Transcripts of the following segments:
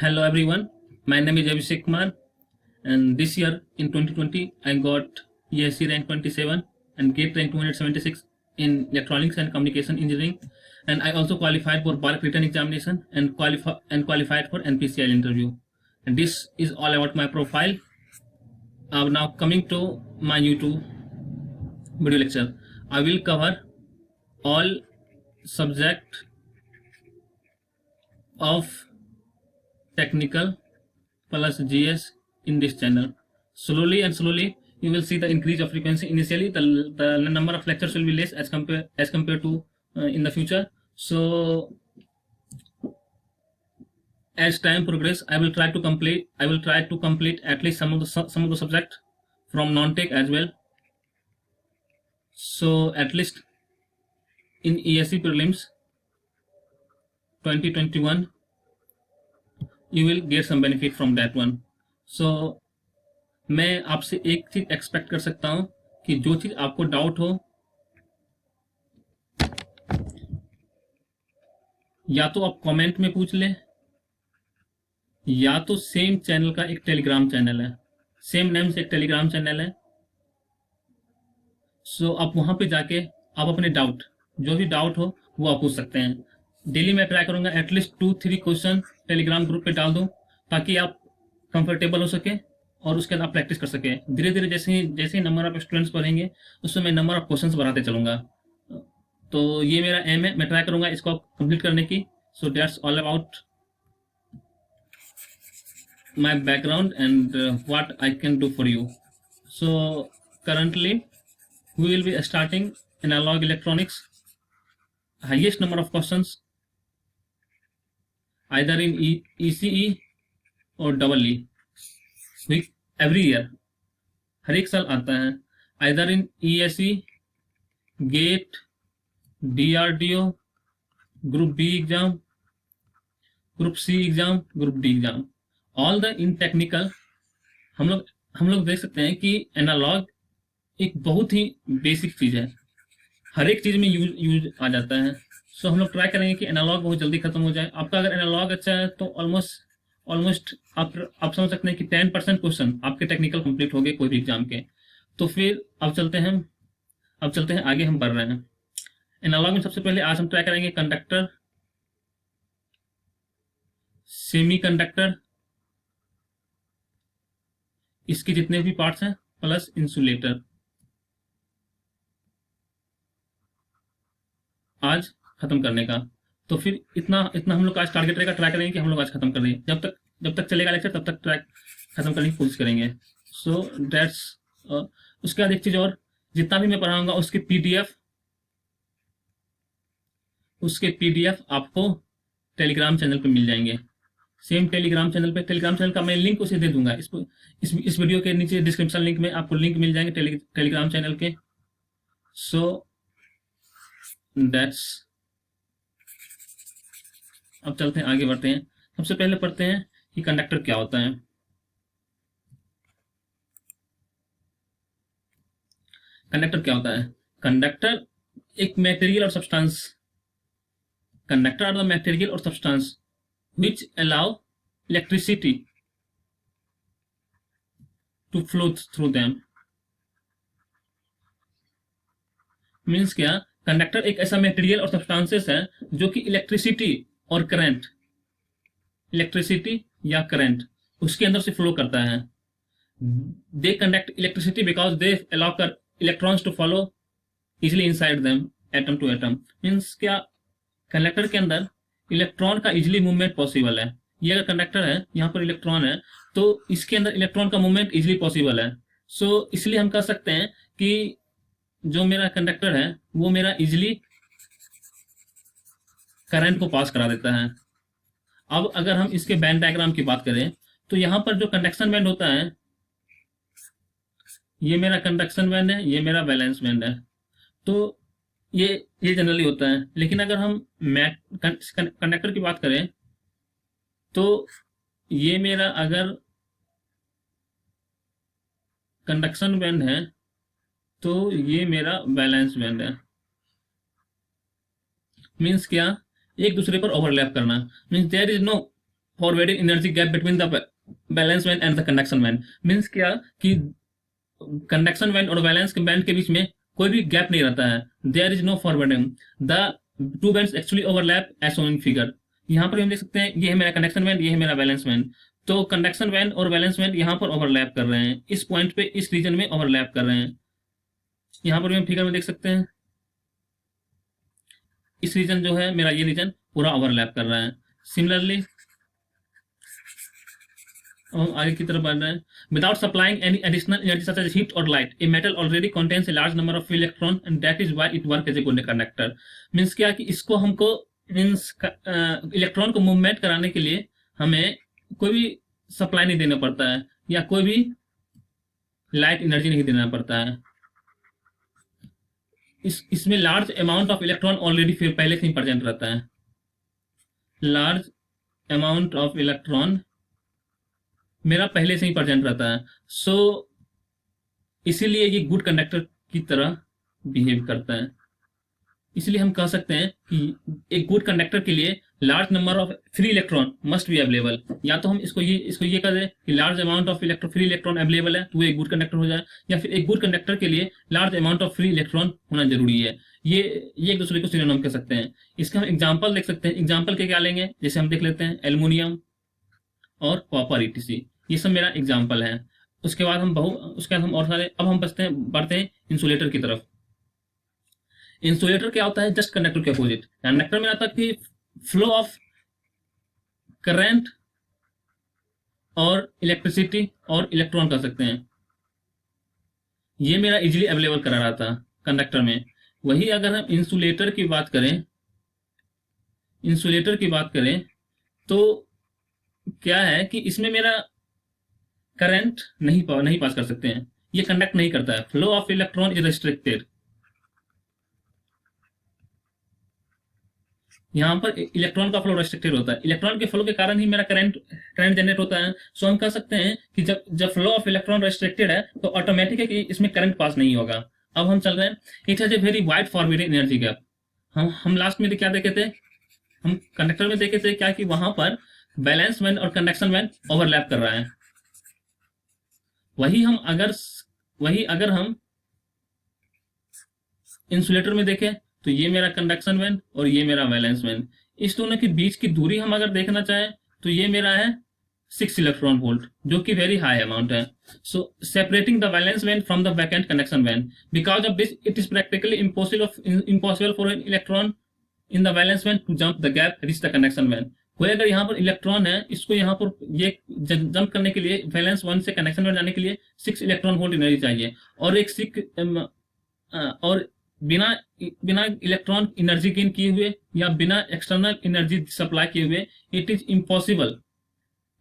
Hello everyone, my name is Abhishek Kumar, and this year in 2020 I got ESC rank 27 and GATE rank 276 in Electronics and Communication Engineering, and I also qualified for BARC written examination and qualified for NPCL interview. And this is all about my profile. Now coming to my YouTube video lecture, I will cover all subject of technical plus GS in this channel. Slowly you will see the increase of frequency. Initially the number of lectures will be less as compared to in the future. So as time progress, I will try to complete at least some of the subject from non-tech as well. So at least in ESC prelims 2021 you will get some benefit from that one. So मैं आपसे एक चीज expect कर सकता हूं कि जो चीज आपको डाउट हो, या तो आप कमेंट में पूछ ले, या तो सेम चैनल का एक टेलीग्राम चैनल है, सेम नेम से एक टेलीग्राम चैनल है, सो आप वहां पे जाके आप अपने डाउट, जो भी डाउट हो वो आप पूछ सकते हैं. डेली मैं ट्राई करूंगा एटलीस्ट 2-3 क्वेश्चन टेलीग्राम ग्रुप पे डाल दूं ताकि आप कंफर्टेबल हो सके और उसके बाद आप प्रैक्टिस कर सके. धीरे धीरे जैसे ही नंबर ऑफ स्टूडेंट्स बढ़ेंगे उसमें मैं नंबर ऑफ क्वेश्चंस बढ़ाते चलूंगा. तो ये मेरा एम है, मैं ट्राई करूंगा इसको कंप्लीट करने की. So that's all about my background and what I can do for you. So currently we will be starting analog electronics. Highest number of questions either in ECE or EE. Every year, हर एक साल आता है, either in ESE, GATE, DRDO, Group B exam, Group C exam, Group D exam. All the in technical हम लोग देख सकते हैं कि एनालॉग एक बहुत ही बेसिक चीज है, हर एक चीज में यूज आ जाता है. सो हम लोग ट्राई करेंगे कि एनालॉग बहुत जल्दी खत्म हो जाए. आपका अगर एनालॉग अच्छा है तो ऑलमोस्ट आप समझ सकते हैं कि 10% क्वेश्चन आपके टेक्निकल कंप्लीट हो गए कोई भी एग्जाम के. तो फिर अब चलते हैं आगे, हम बढ़ रहे हैं. एनालॉग में सबसे पहले आज हम ट्राई करेंगे कंडक्टर, सेमी कंडक्टर, इसके जितने भी पार्ट्स हैं, प्लस इंसुलेटर. आज खत्म करने का. तो फिर इतना हम लोग का आज टारगेट रहेगा. ट्राई करेंगे कि हम लोग आज खत्म कर दें. जब तक चलेगा लेक्चर तब तक ट्राई खत्म करने की कोशिश करेंगे. सो दैट्स उसके बाद एक चीज और, जितना भी मैं पढ़ाऊंगा उसके पीडीएफ आपको टेलीग्राम चैनल पे मिल जाएंगे. सेम टेलीग्राम चैनल का मैं लिंक उसे दे दूंगा. इस वीडियो के नीचे डिस्क्रिप्शन लिंक में आपको लिंक मिल जाएंगे टेलीग्राम चैनल के. सो दैट्स, अब चलते हैं आगे बढ़ते हैं. सबसे पहले पढ़ते हैं कि कंडक्टर क्या होता है. कंडक्टर एक मटेरियल और substance, conductor are the material और substance which allow electricity to flow through them. Means क्या, कंडक्टर एक ऐसा मटेरियल और सब्सटेंसेस है जो कि इलेक्ट्रिसिटी या करंट उसके अंदर से फ्लो करता है. They conduct electricity because they allow electrons to follow easily inside them atom to atom. Means क्या, कंडक्टर के अंदर इलेक्ट्रॉन का इजिली मूवमेंट पॉसिबल है. ये अगर कंडक्टर है, यहाँ पर इलेक्ट्रॉन है, तो इसके अंदर इलेक्ट्रॉन का मूवमेंट इजिली पॉसिबल है. सो इसलिए हम कह सकते हैं कि जो मेरा कंडक्टर है वो मेरा इजिली करंट को पास करा देता है. अब अगर हम इसके बैंड डायग्राम की बात करें तो यहाँ पर जो कंडक्शन बैंड होता है, ये मेरा कंडक्शन बैंड है, ये मेरा वैलेंस बैंड है. तो ये जनरली होता है. लेकिन अगर हम कंडक्टर की बात करें तो ये मेरा अगर कंडक्शन बैंड है तो ये मेरा वैलेंस बैंड है. मीन्स क्या, एक दूसरे पर ओवरलैप करना. Means there is no forwarding energy gap between the balance band and the conduction band. Means क्या कि कंडक्शन बैंड और बैलेंस बैंड के बीच में कोई भी गैप नहीं रहता है। There is no forwarding, the two bands actually overlap as shown in figure. यहाँ पर हम देख सकते हैं, ये है मेरा कंडक्शन बैंड, ये है मेरा बैलेंस बैंड। तो कंडक्शन बैंड और बैलेंस बैंड यहाँ पर ओवरलैप कर रहे हैं, इस पॉइंट पे, इस रीजन में ओवरलैप कर रहे हैं। यहाँ पर भी हम फिगर में देख सकते हैं, इस रीजन जो है मेरा, ये रीजन पूरा ओवरलैप कर रहा है। सिमिलरली हम आगे की तरफ बढ़ रहे हैं। Without supplying any additional energy such as heat और light, a metal already contains a large number of electron and that is why it work as a good conductor. Means क्या कि इसको हमको मीन्स इलेक्ट्रॉन को movement कराने के लिए हमें कोई भी सप्लाई नहीं देना पड़ता है, या कोई भी लाइट एनर्जी नहीं देना पड़ता है। इसमें large amount of electron already फिर पहले से ही प्रेजेंट रहता है। लार्ज अमाउंट ऑफ इलेक्ट्रॉन मेरा पहले से ही प्रेजेंट रहता है। सो इसीलिए ये गुड कंडक्टर की तरह बिहेव करता है। इसलिए हम कह सकते हैं कि एक गुड कंडक्टर के लिए large number of free electron must be available. या तो हम इसको ये कर दें कि large amount of free electron available है तो वो एक गुड कंडक्टर हो जाए, या फिर एक गुड कंडक्टर के लिए large amount of free electron होना जरूरी है। ये एक दूसरे को सिनोनिम कह सकते हैं। इसका हम एग्जाम्पल देख सकते हैं। एग्जाम्पल के क्या लेंगे, जैसे हम देख लेते हैं एल्युमिनियम और कॉपर ईटीसी, ये सब मेरा एग्जाम्पल है। उसके बाद हम और सारे, अब हम बढ़ते हैं इंसुलेटर की तरफ। इंसुलेटर क्या होता है, जस्ट कंडक्टर के अपोजिट। कंडक्टर में आता है कि फ्लो ऑफ करंट और इलेक्ट्रिसिटी और इलेक्ट्रॉन कर सकते हैं। ये मेरा इजीली अवेलेबल करा रहा था कंडक्टर में। वही अगर हम इंसुलेटर की बात करें तो क्या है कि इसमें मेरा करंट नहीं पास कर सकते हैं, ये कंडक्ट नहीं करता है। Flow of electron is restricted. यहाँ पर इलेक्ट्रॉन का फ्लो रेस्ट्रिक्टेड होता है। इलेक्ट्रॉन के फ्लो के कारण ही मेरा करंट जनरेट होता है। सो हम कह सकते हैं कि जब फ्लो ऑफ इलेक्ट्रॉन रेस्ट्रिक्टेड है तो ऑटोमेटिक है कि इसमें करंट पास नहीं होगा। अब हम चल रहे हैं, it has a very wide forwarding energy gap. हम लास्ट में क्या देखे थे, हम कंडक्टर में देखे थे क्या कि वहां पर बैलेंस बैंड और कंडक्शन बैंड ओवरलैप कर रहा है। वही अगर हम इंसुलेटर में देखें तो ये मेरा कंडक्शन बैंड और ये मेरा वैलेंस बैंड। इस दोनों के बीच की दूरी हम अगर देखना चाहें तो ये मेरा है 6 इलेक्ट्रॉन वोल्ट, जो कि वेरी हाई अमाउंट है। So separating the valence band from the vacant conduction band, because of this it is practically impossible for an electron in the valence band to jump the gap reach the conduction band. कोई अगर यहाँ पर electron है, इसको यहाँ पर ये jump करने के लिए, वैलेंस 1 से कंडक्शन बैंड जाने के लिए 6 इलेक्ट्रॉन वोल्ट एनर्जी चाहिए। और बिना इलेक्ट्रॉन एनर्जी गेन किए हुए या बिना एक्सटर्नल एनर्जी सप्लाई किए हुए इट इज इम्पॉसिबल,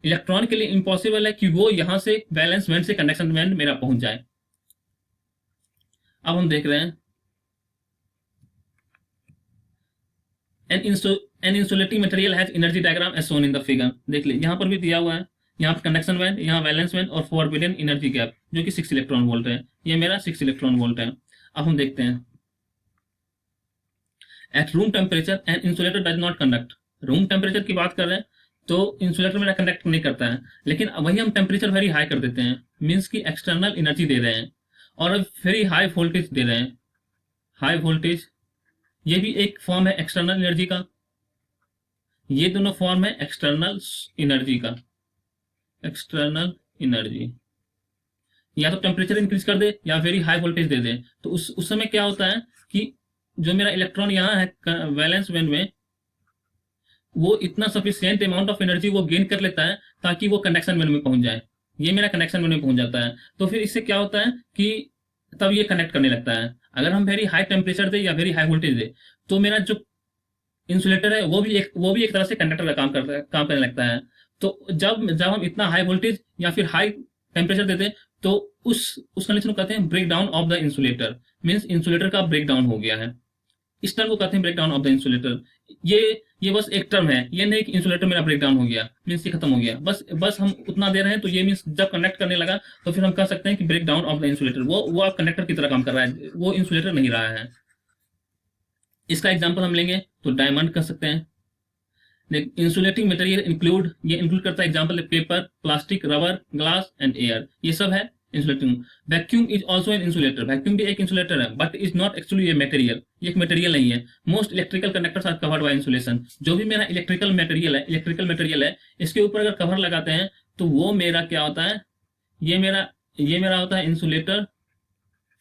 इलेक्ट्रॉन के लिए इम्पॉसिबल है कि वो यहां से वैलेंस बैंड से कंडक्शन बैंड मेरा पहुंच जाए। अब हम देख रहे हैं an insulating material has energy diagram as shown in the figure. देख लीजिए, यहाँ पर भी दिया हुआ है, यहाँ पर कंडक्शन बैंड, यहाँ वैलेंस बैंड और फॉरवर्डिंग एनर्जी गैप जो कि 6 इलेक्ट्रॉन वोल्ट है। ये मेरा 6 इलेक्ट्रॉन वोल्ट है। अब हम देखते हैं, eight room temperature an insulator does not conduct. Room temperature की बात कर रहे हैं तो इंसुलेटर मेरा कंडक्ट नहीं करता है, लेकिन वही हम टेम्परेचर वेरी हाई कर देते हैं, मीन्स की एक्सटर्नल एनर्जी दे रहे हैं और अब वेरी हाई वोल्टेज दे रहे हैं। हाई वोल्टेज ये भी एक फॉर्म है एक्सटर्नल एनर्जी का। ये दोनों फॉर्म है एक्सटर्नल एनर्जी का। एक्सटर्नल एनर्जी या तो टेम्परेचर इंक्रीज कर दे या वेरी हाई वोल्टेज दे दे, तो उस समय क्या होता है कि जो मेरा इलेक्ट्रॉन यहाँ है वैलेंस बैंड में, वो इतना सफिशियंट अमाउंट ऑफ एनर्जी वो गेन कर लेता है ताकि वो कंडक्शन बैंड में पहुंच जाए। ये मेरा कंडक्शन बैंड में पहुंच जाता है। तो फिर इससे क्या होता है कि तब ये कनेक्ट करने लगता है। अगर हम वेरी हाई टेम्परेचर दे या वेरी हाई वोल्टेज दे तो मेरा जो इंसुलेटर है वो भी एक तरह से कंडक्टर का काम करने लगता है। तो जब हम इतना हाई वोल्टेज या फिर हाई टेम्परेचर देते हैं तो उस कंडीशन को कहते हैं break down of the insulator. Means insulator का ब्रेक डाउन हो गया है। इस टर्म को कहते हैं break down of the insulator. ये बस एक टर्म है, ये नहीं कि इंसुलेटर मेरा ब्रेक डाउन हो गया, मीन्स ये खत्म हो गया। बस हम उतना दे रहे हैं तो ये मीन्स जब कनेक्ट करने लगा तो फिर हम कह सकते हैं कि break down of the insulator. वो आप कंडक्टर की तरह काम कर रहा है, वो इंसुलेटर नहीं रहा है। इसका एग्जाम्पल हम लेंगे तो डायमंड कर सकते हैं। इंसुलेटिंग मटेरियल इंक्लूड, ये इंक्लूड करता है example paper, plastic, rubber, glass and air, ये सब है insulating. Vacuum is also an insulator, vacuum भी एक इंसुलेटर है but is not actually a material, ये एक मटेरियल नहीं है। Most electrical conductors are covered by insulation, जो भी मेरा इलेक्ट्रिकल मटेरियल है इसके ऊपर अगर कवर लगाते हैं तो वो मेरा क्या होता है, ये मेरा होता है इंसुलेटर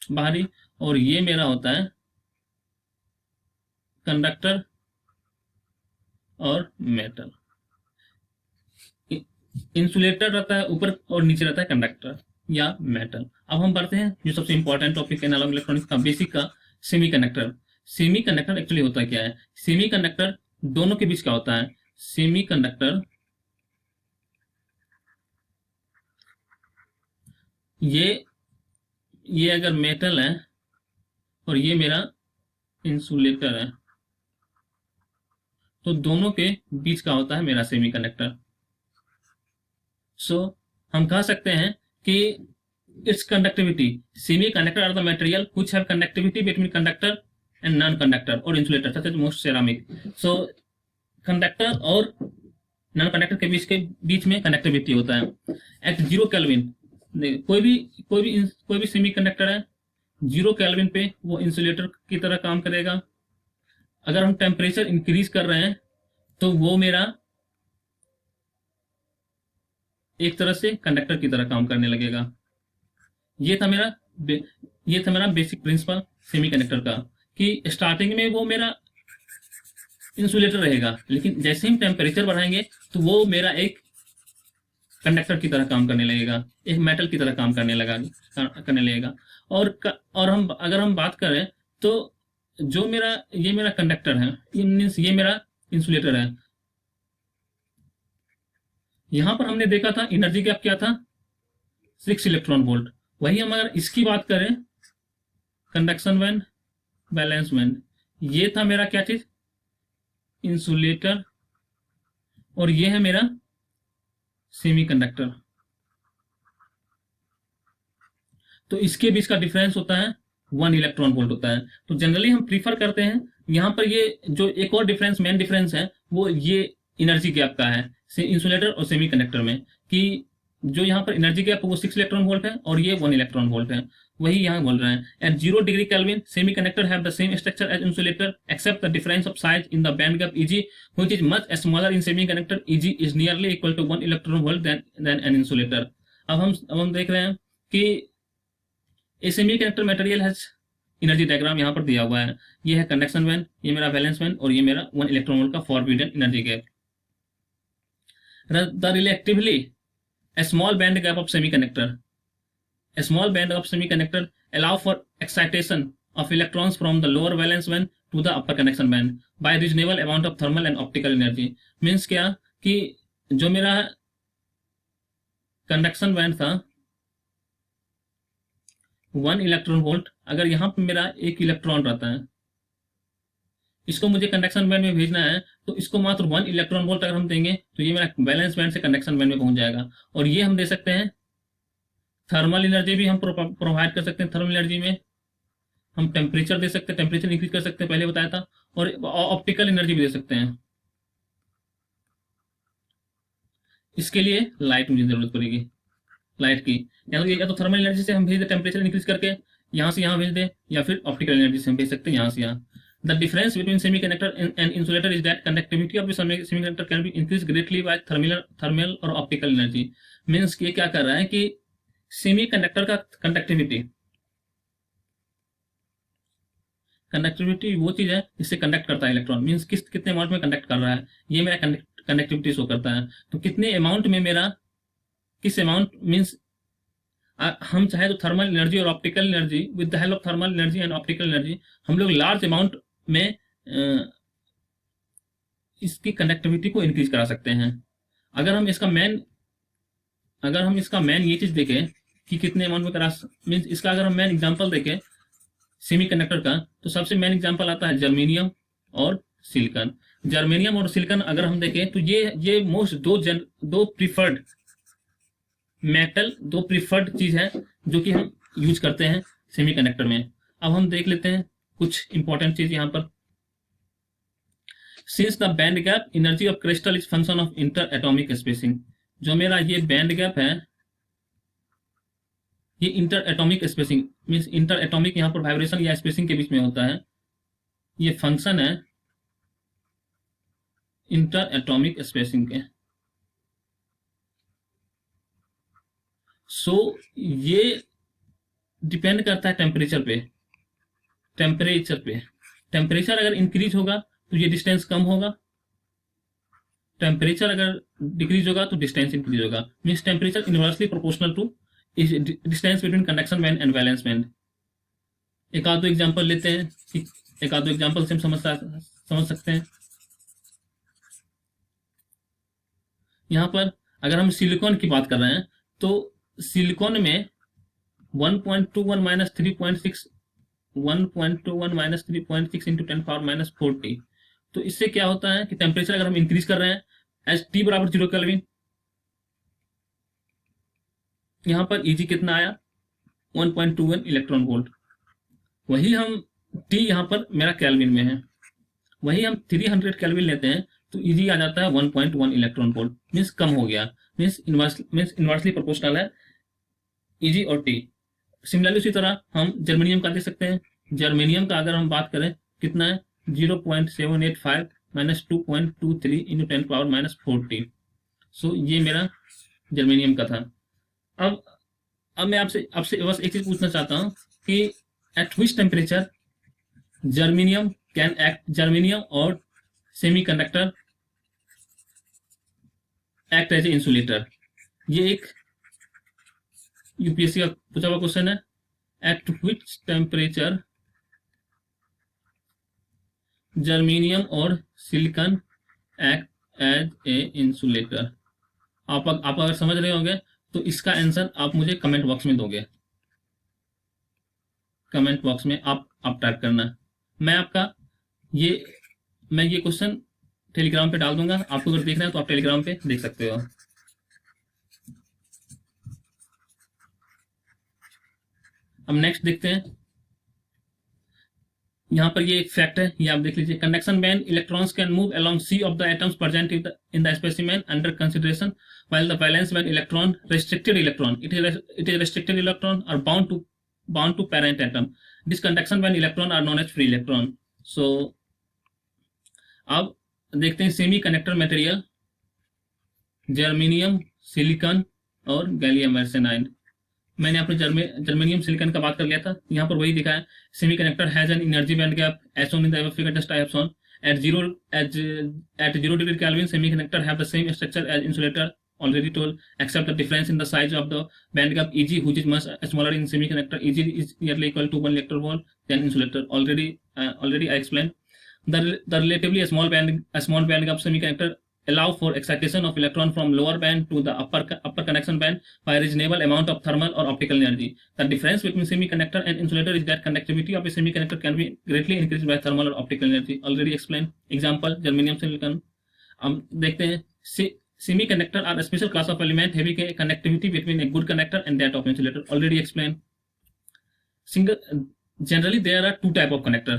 बाहरी, और ये मेरा होता है कंडक्टर और मेटल। इंसुलेटर रहता है ऊपर और नीचे रहता है कंडक्टर या मेटल। अब हम बढ़ते हैं जो सबसे इंपॉर्टेंट टॉपिक एनालॉग इलेक्ट्रॉनिक्स का, बेसिक का, सेमीकंडक्टर। सेमीकंडक्टर एक्चुअली होता क्या है? सेमीकंडक्टर दोनों के बीच का होता है। सेमीकंडक्टर ये अगर मेटल है और ये मेरा इंसुलेटर है तो दोनों के बीच का होता है मेरा सेमीकंडक्टर। सो हम कह सकते हैं कि it's conductivity, semiconductor are the material which have conductivity between conductor and non conductor और insulator such as most ceramic. So conductor और नॉन कंडक्टर के बीच में कंडक्टिविटी होता है। एट 0 केल्विन, कोई भी सेमीकंडक्टर है 0 केल्विन पे वो इंसुलेटर की तरह काम करेगा। अगर हम टेम्परेचर इंक्रीज कर रहे हैं तो वो मेरा एक तरह से कंडक्टर की तरह काम करने लगेगा। ये था मेरा बेसिक प्रिंसिपल सेमीकंडक्टर का, कि स्टार्टिंग में वो मेरा इंसुलेटर रहेगा, लेकिन जैसे ही हम टेम्परेचर बढ़ाएंगे तो वो मेरा एक कंडक्टर की तरह काम करने लगेगा, एक मेटल की तरह काम करने लगेगा। और अगर हम बात करें तो ये मेरा कंडक्टर है, ये मेरा इंसुलेटर है। यहां पर हमने देखा था एनर्जी गैप क्या था, 6 इलेक्ट्रॉन वोल्ट। वही हम अगर इसकी बात करें, कंडक्शन बैंड, बैलेंस बैंड, ये था मेरा क्या चीज, इंसुलेटर, और ये है मेरा सेमीकंडक्टर। तो इसके बीच का डिफरेंस होता है 1 इलेक्ट्रॉन वोल्ट होता है। तो जनरली हम प्रीफर करते हैं यहाँ पर, ये जो एक और मेन डिफरेंस है वो ये एनर्जी गैप का है इंसुलेटर और सेमीकंडक्टर में, कि जो यहाँ पर एनर्जी गैप वो 6 इलेक्ट्रॉन वोल्ट है और ये 1 इलेक्ट्रॉन वोल्ट है। वही यहाँ बोल रहे हैं। At 0 degree kelvin semiconductor have the same structure as insulator except the difference of size in the band gap Eg which is much smaller in semiconductor. Eg is nearly equal to 1 electron volt than an insulator. अब हम देख रहे हैं कि a semiconductor material has energy diagram यहाँ पर दिया हुआ है। ये है कंडक्शन बैंड, ये मेरा वैलेंस बैंड, और ये मेरा 1 इलेक्ट्रॉन वोल्ट का forbidden energy gap. The relatively a small band gap of semiconductor allow for excitation of electrons from the lower valence band to the upper conduction band by reasonable amount of thermal and optical energy। Means क्या कि जो मेरा conduction band था 1 electron volt, अगर यहाँ पे मेरा 1 electron रहता है, इसको मुझे कंडक्शन बैंड में भेजना है, तो इसको मात्र 1 इलेक्ट्रॉन वोल्ट अगर हम देंगे तो ये मेरा बैलेंस बैंड से कंडक्शन बैंड में पहुंच जाएगा। और ये हम दे सकते हैं थर्मल एनर्जी भी हम प्रोवाइड कर सकते हैं। थर्मल एनर्जी में हम टेम्परेचर दे सकते हैं, टेम्परेचर इंक्रीज कर सकते हैं, पहले बताया था, और ऑप्टिकल एनर्जी भी दे सकते हैं। इसके लिए लाइट मुझे जरूरत पड़ेगी, लाइट की, या तो थर्मल एनर्जी से हम भेज दें टेम्परेचर इंक्रीज करके, यहाँ से यहाँ भेज दें, या फिर ऑप्टिकल एनर्जी से हम भेज सकते हैं यहाँ से यहाँ। The difference between semiconductor and insulator is that conductivity of the semiconductor can be increased greatly by thermal or optical energy। Means ये क्या कर रहा है कि सेमीकंडक्टर का कंडक्टिविटी वो चीज है जिससे कंडक्ट करता है इलेक्ट्रॉन। मीन्स कितने अमाउंट में कंडक्ट कर रहा है, ये मेरा कंडक्टिविटी शो करता है। तो कितने अमाउंट में मेरा, किस अमाउंट, मीन्स हम चाहे तो थर्मल एनर्जी और optical energy, with the help of thermal energy and optical energy, हम लोग लार्ज अमाउंट में इसकी कंडक्टिविटी को इंक्रीज करा सकते हैं। अगर हम इसका मेन ये चीज देखें कि कितने अमाउंट में करा, मीन्स इसका अगर हम मेन एग्जांपल देखें सेमीकंडक्टर का, तो सबसे मेन एग्जांपल आता है जर्मेनियम और सिलिकॉन। जर्मेनियम और सिलिकॉन अगर हम देखें तो ये मोस्ट दो प्रीफर्ड मेटल, दो प्रीफर्ड चीज है जो कि हम यूज करते हैं सेमीकंडक्टर में। अब हम देख लेते हैं कुछ इंपॉर्टेंट चीज यहाँ पर। Since the band gap energy of crystal is function of inter atomic spacing, जो मेरा ये बैंड गैप है, ये inter atomic spacing means inter atomic, यहाँ पर वाइब्रेशन या स्पेसिंग के बीच में होता है, ये फंक्शन है इंटर एटॉमिक स्पेसिंग के। सो ये डिपेंड करता है टेम्परेचर पे। टेम्परेचर अगर इंक्रीज होगा तो ये डिस्टेंस कम होगा, टेम्परेचर अगर डिक्रीज होगा तो डिस्टेंस इंक्रीज होगा। Means temperature inversely proportional to distance between conduction band and valence band. एक आध दो एग्जांपल लेते हैं, एक आध दो एग्जांपल से हम समझ सकते हैं। यहाँ पर अगर हम सिलिकॉन की बात कर रहे हैं तो सिलिकॉन में 1.21 minus 3.6 1.21 minus 3.6 into 10 power minus 40। तो इससे क्या होता है कि टेम्परेचर अगर हम इंक्रीज कर रहे हैं एज टी बराबर 0 केल्विन, यहां पर Eg कितना आया 1.21 इलेक्ट्रॉन वोल्ट। वही हम टी यहां पर मेरा केल्विन में है, वही हम 300 केल्विन लेते हैं तो Eg आ जाता है 1.1 इलेक्ट्रॉन वोल्ट। मीन्स कम हो गया, मीन्स इनवर्सली प्रोपोर्शनल है Eg और टी। सिमिलरली उसी तरह हम जर्मेनियम का देख सकते हैं। जर्मेनियम का अगर हम बात करें कितना है 0.785 माइनस 2.23 इंटू 10 पावर माइनस 40। सो ये मेरा जर्मेनियम का था। अब मैं आपसे बस एक चीज पूछना चाहता हूं कि at which temperature germanium can act, germanium और semiconductor act as a insulator. ये एक यूपीएससी का पूछा हुआ क्वेश्चन है। एट विच टेम्परेचर जर्मेनियम और silicon act as a insulator. आप अगर समझ रहे होंगे तो इसका आंसर आप मुझे कमेंट बॉक्स में दोगे, कमेंट बॉक्स में आप टाइप करना। मैं ये क्वेश्चन टेलीग्राम पे डाल दूंगा, आपको अगर देखना है तो आप टेलीग्राम पे देख सकते हो। अब नेक्स्ट देखते हैं, यहाँ पर ये एक फैक्ट है, ये आप देख लीजिए। Conduction band electrons can move along sea of the atoms present in the specimen under consideration, while the valence band electron restricted electron, it is restricted electron are bound to parent atom. This conduction band electron are known as free electron. So अब देखते हैं semi conductor material, germanium, silicon और gallium arsenide. मैंने अपने germanium silicon का बात कर लिया था, यहाँ पर वही दिखा है। Semiconductor has an energy band gap as shown in the above figure just I have shown. At 0 degree Kelvin, semiconductor have the same structure as insulator already told, except the difference in the size of the band gap Eg, which is much smaller in semiconductor. Eg is nearly equal to 1 electron volt than insulator. Already I explained. The relatively small band gap semiconductor allow for excitation of electron from lower band to the upper conduction band by a reasonable amount of thermal or optical energy. The difference between semiconductor and insulator is that conductivity of a semiconductor can be greatly increased by thermal or optical energy. Already explained. Example germanium silicon. अब देखते हैं, semiconductor are a special class of element having a connectivity between a good conductor and that of insulator. Already explained. Generally there are two type of connector.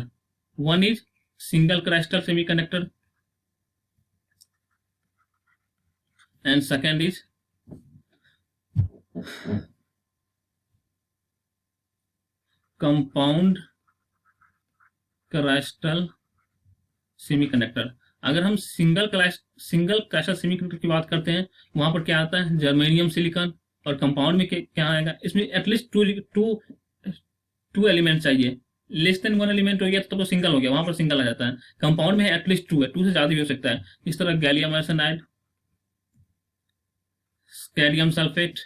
One is single crystal semiconductor and second is compound crystal semiconductor. अगर हम single crystal semiconductor की बात करते हैं, वहां पर क्या आता है जर्मेनियम सिलिकॉन, और कंपाउंड में क्या आएगा, इसमें एटलीस्ट टू एलिमेंट चाहिए। लेस देन 1 एलिमेंट हो गया तो सिंगल हो गया, वहां पर सिंगल आ जाता है। कंपाउंड में है एटलीस्ट 2 है, 2 से ज्यादा भी हो सकता है। इस तरह gallium arsenide, cadmium sulphate,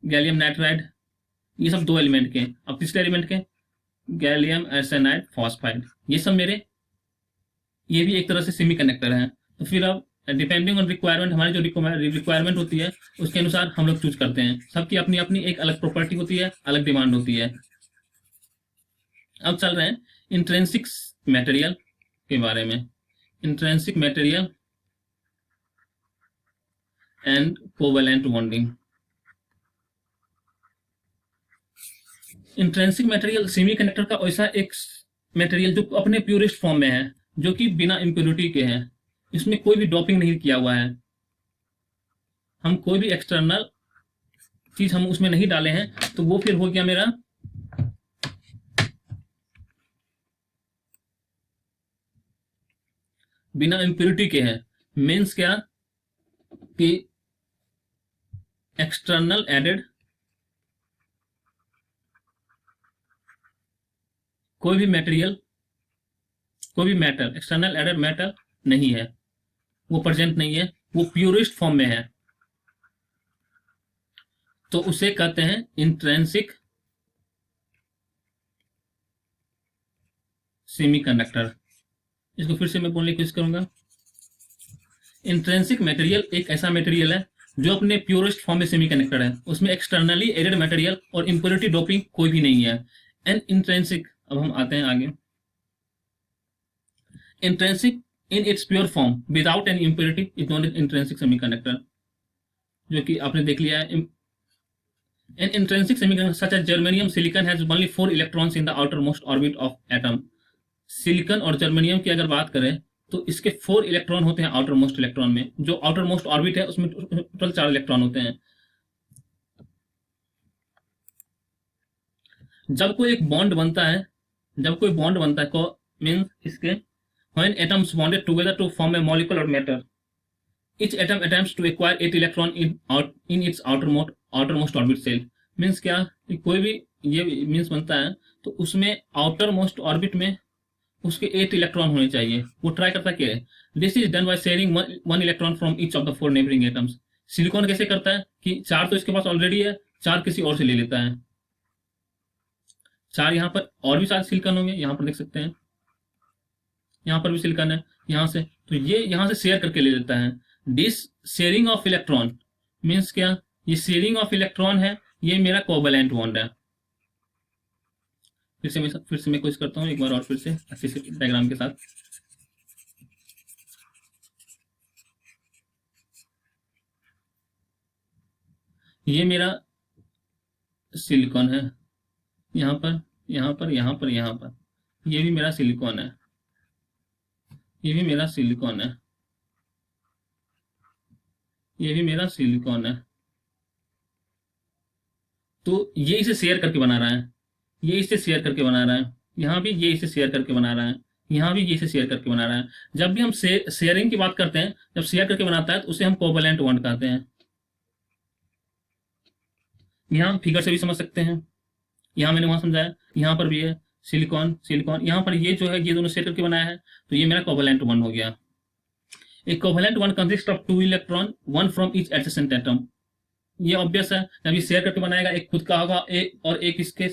gallium nitride, ये सब 2 एलिमेंट के हैं। अब तीसरे एलिमेंट के गैलियम आर्सेनाइड फॉस्फाइड, ये सब मेरे ये भी एक तरह से सेमीकंडक्टर हैं। तो फिर अब डिपेंडिंग ऑन रिक्वायरमेंट, हमारी जो रिक्वायरमेंट होती है उसके अनुसार हम लोग चूज करते हैं। सबकी अपनी अपनी एक अलग प्रॉपर्टी होती है, अलग डिमांड होती है। अब चल रहे हैं इंट्रिंसिक मटेरियल के बारे में। Intrinsic material and covalent bonding. Intrinsic material semiconductor का ऐसा एक मटेरियल जो अपने प्योरेस्ट फॉर्म में है, जो कि बिना इम्प्योरिटी के हैं, इसमें कोई भी डॉपिंग नहीं किया हुआ है, हम कोई भी एक्सटर्नल चीज हम उसमें नहीं डाले हैं, तो वो फिर हो गया मेरा बिना इम्प्योरिटी के है। मीन्स क्या कि एक्सटर्नल एडेड कोई भी मटेरियल, कोई भी मेटल, एक्सटर्नल एडेड मेटल नहीं है, वो प्रेजेंट नहीं है, वो प्योरेस्ट फॉर्म में है, तो उसे कहते हैं इंट्रिंसिक सेमीकंडक्टर। इसको फिर से मैं बोलने की कोशिश करूंगा। इंट्रिंसिक मटेरियल एक ऐसा मटेरियल है जो अपने प्योरेस्ट फॉर्म में सेमीकंडक्टर है, उसमें एक्सटर्नली एडेड मटेरियल और इम्प्योरिटी डोपिंग कोई भी नहीं है। एंड इंट्रिंसिक, अब हम आते हैं आगे। Intrinsic in its pure form without any impurity is non intrinsic semiconductor, जो कि आपने देख लिया है। An intrinsic semiconductor such as germanium silicon has only 4 electrons in the outermost orbit of atom. Silicon और जर्मेनियम की अगर बात करें तो इसके 4 इलेक्ट्रॉन होते हैं आउटर मोस्ट इलेक्ट्रॉन में, जो आउटर मोस्ट ऑर्बिट है उसमें टोटल 4 इलेक्ट्रॉन होते हैं। जब कोई एक बॉन्ड बनता है, जब कोई बॉन्ड बनता है मीन्स इसके when atoms bonded together to form a molecule or matter, each atom attempts to acquire 8 electron in its outermost orbit cell. Means क्या, कोई भी ये मीन्स बनता है तो उसमें आउटर मोस्ट ऑर्बिट में उसके 8 इलेक्ट्रॉन होने चाहिए। वो ट्राई करता क्या है, this is done by sharing one electron from each of the 4 neighbouring atoms. Silicon कैसे करता है कि 4 तो इसके पास ऑलरेडी है, 4 किसी और से ले लेता है। 4 यहाँ पर और भी 4 सिलिकॉन होंगे, यहाँ पर देख सकते हैं, यहाँ पर भी सिलिकॉन है यहाँ से, तो ये यहाँ से शेयर करके ले लेता है। This sharing of electron means क्या, ये शेयरिंग ऑफ इलेक्ट्रॉन है, ये मेरा कोवैलेंट बॉन्ड है। फिर से मैं कोशिश करता हूँ एक बार और फिर से अच्छे से डायग्राम के साथ। ये मेरा सिलिकॉन है, यहाँ पर यहाँ पर यहाँ पर यहाँ पर, ये भी मेरा सिलिकॉन है, ये भी मेरा सिलिकॉन है, ये भी मेरा सिलिकॉन है। तो ये इसे शेयर करके बना रहा है, ये इसे शेयर करके बना रहा है, यहाँ भी ये इसे शेयर करके बना रहा है, यहाँ भी ये इसे शेयर करके बना रहा है। जब भी हम शेयरिंग की बात करते हैं, जब शेयर करके बनाता है तो उसे हम कोवैलेंट बॉन्ड कहते हैं। यहाँ फिगर से भी समझ सकते हैं, यहाँ मैंने वहां समझाया, यहाँ पर भी है सिलिकॉन सिलिकॉन, यहाँ पर ये जो है ये दोनों शेयर करके बनाया है, तो ये मेरा कोवैलेंट बॉन्ड हो गया। एक covalent bond consist of 2 electron, one from each adjacent atom. ये ऑब्वियस है, जब ये शेयर करके बनाएगा, एक खुद का होगा एक इसके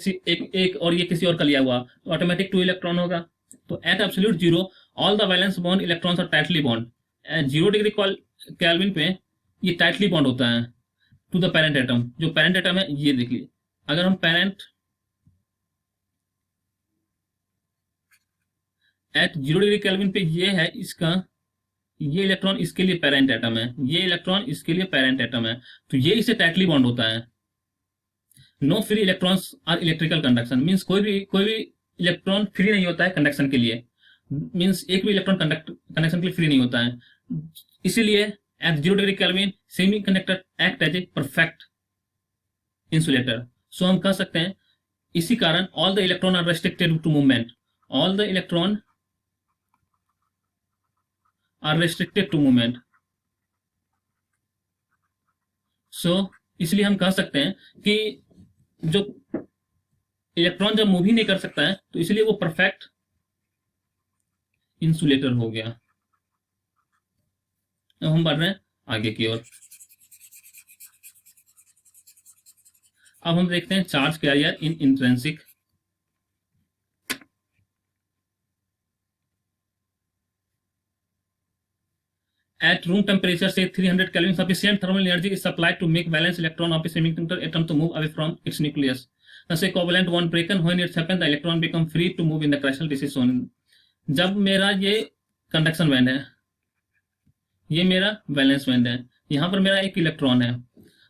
एक और ये किसी और का लिया हुआ, तो ऑटोमेटिक 2 इलेक्ट्रॉन होगा। तो at absolute zero all the valence bond electrons are tightly bond. 0 degree kelvin पे ये टाइटली बॉन्ड होता है टू द पेरेंट एटम। जो पेरेंट एटम है ये देखिए, अगर हम पेरेंट एट 0 डिग्री केल्विन पे ये है इसका, ये इलेक्ट्रॉन इसके लिए पेरेंट एटम है, ये इलेक्ट्रॉन इसके लिए पेरेंट एटम है, तो ये इसे टाइटली बॉन्ड होता है। No free electrons are electrical conduction, means कोई भी इलेक्ट्रॉन फ्री नहीं होता है कंडक्शन के लिए, मीन्स एक भी इलेक्ट्रॉन कंडक्शन के लिए फ्री नहीं होता है। इसीलिए at 0 degree kelvin semiconductor act as a perfect insulator. So हम कह सकते हैं इसी कारण all the electron are restricted to movement, all the electron are restricted to movement. So इसलिए हम कह सकते हैं कि जो इलेक्ट्रॉन जब मूव ही नहीं कर सकता है तो इसलिए वो परफेक्ट इंसुलेटर हो गया। अब हम बढ़ रहे हैं आगे की ओर। अब हम देखते हैं charge carrier in intrinsic. At room temperature, say 300 Kelvin, sufficient thermal energy is supplied to make valence electron of a semiconductor atom to move away from its nucleus. Thus, a covalent bond breaken, when it happens, the electron become free to move in the crystal. This is shown. जब मेरा ये conduction band है, ये मेरा valence band है, यहाँ पर मेरा एक इलेक्ट्रॉन है,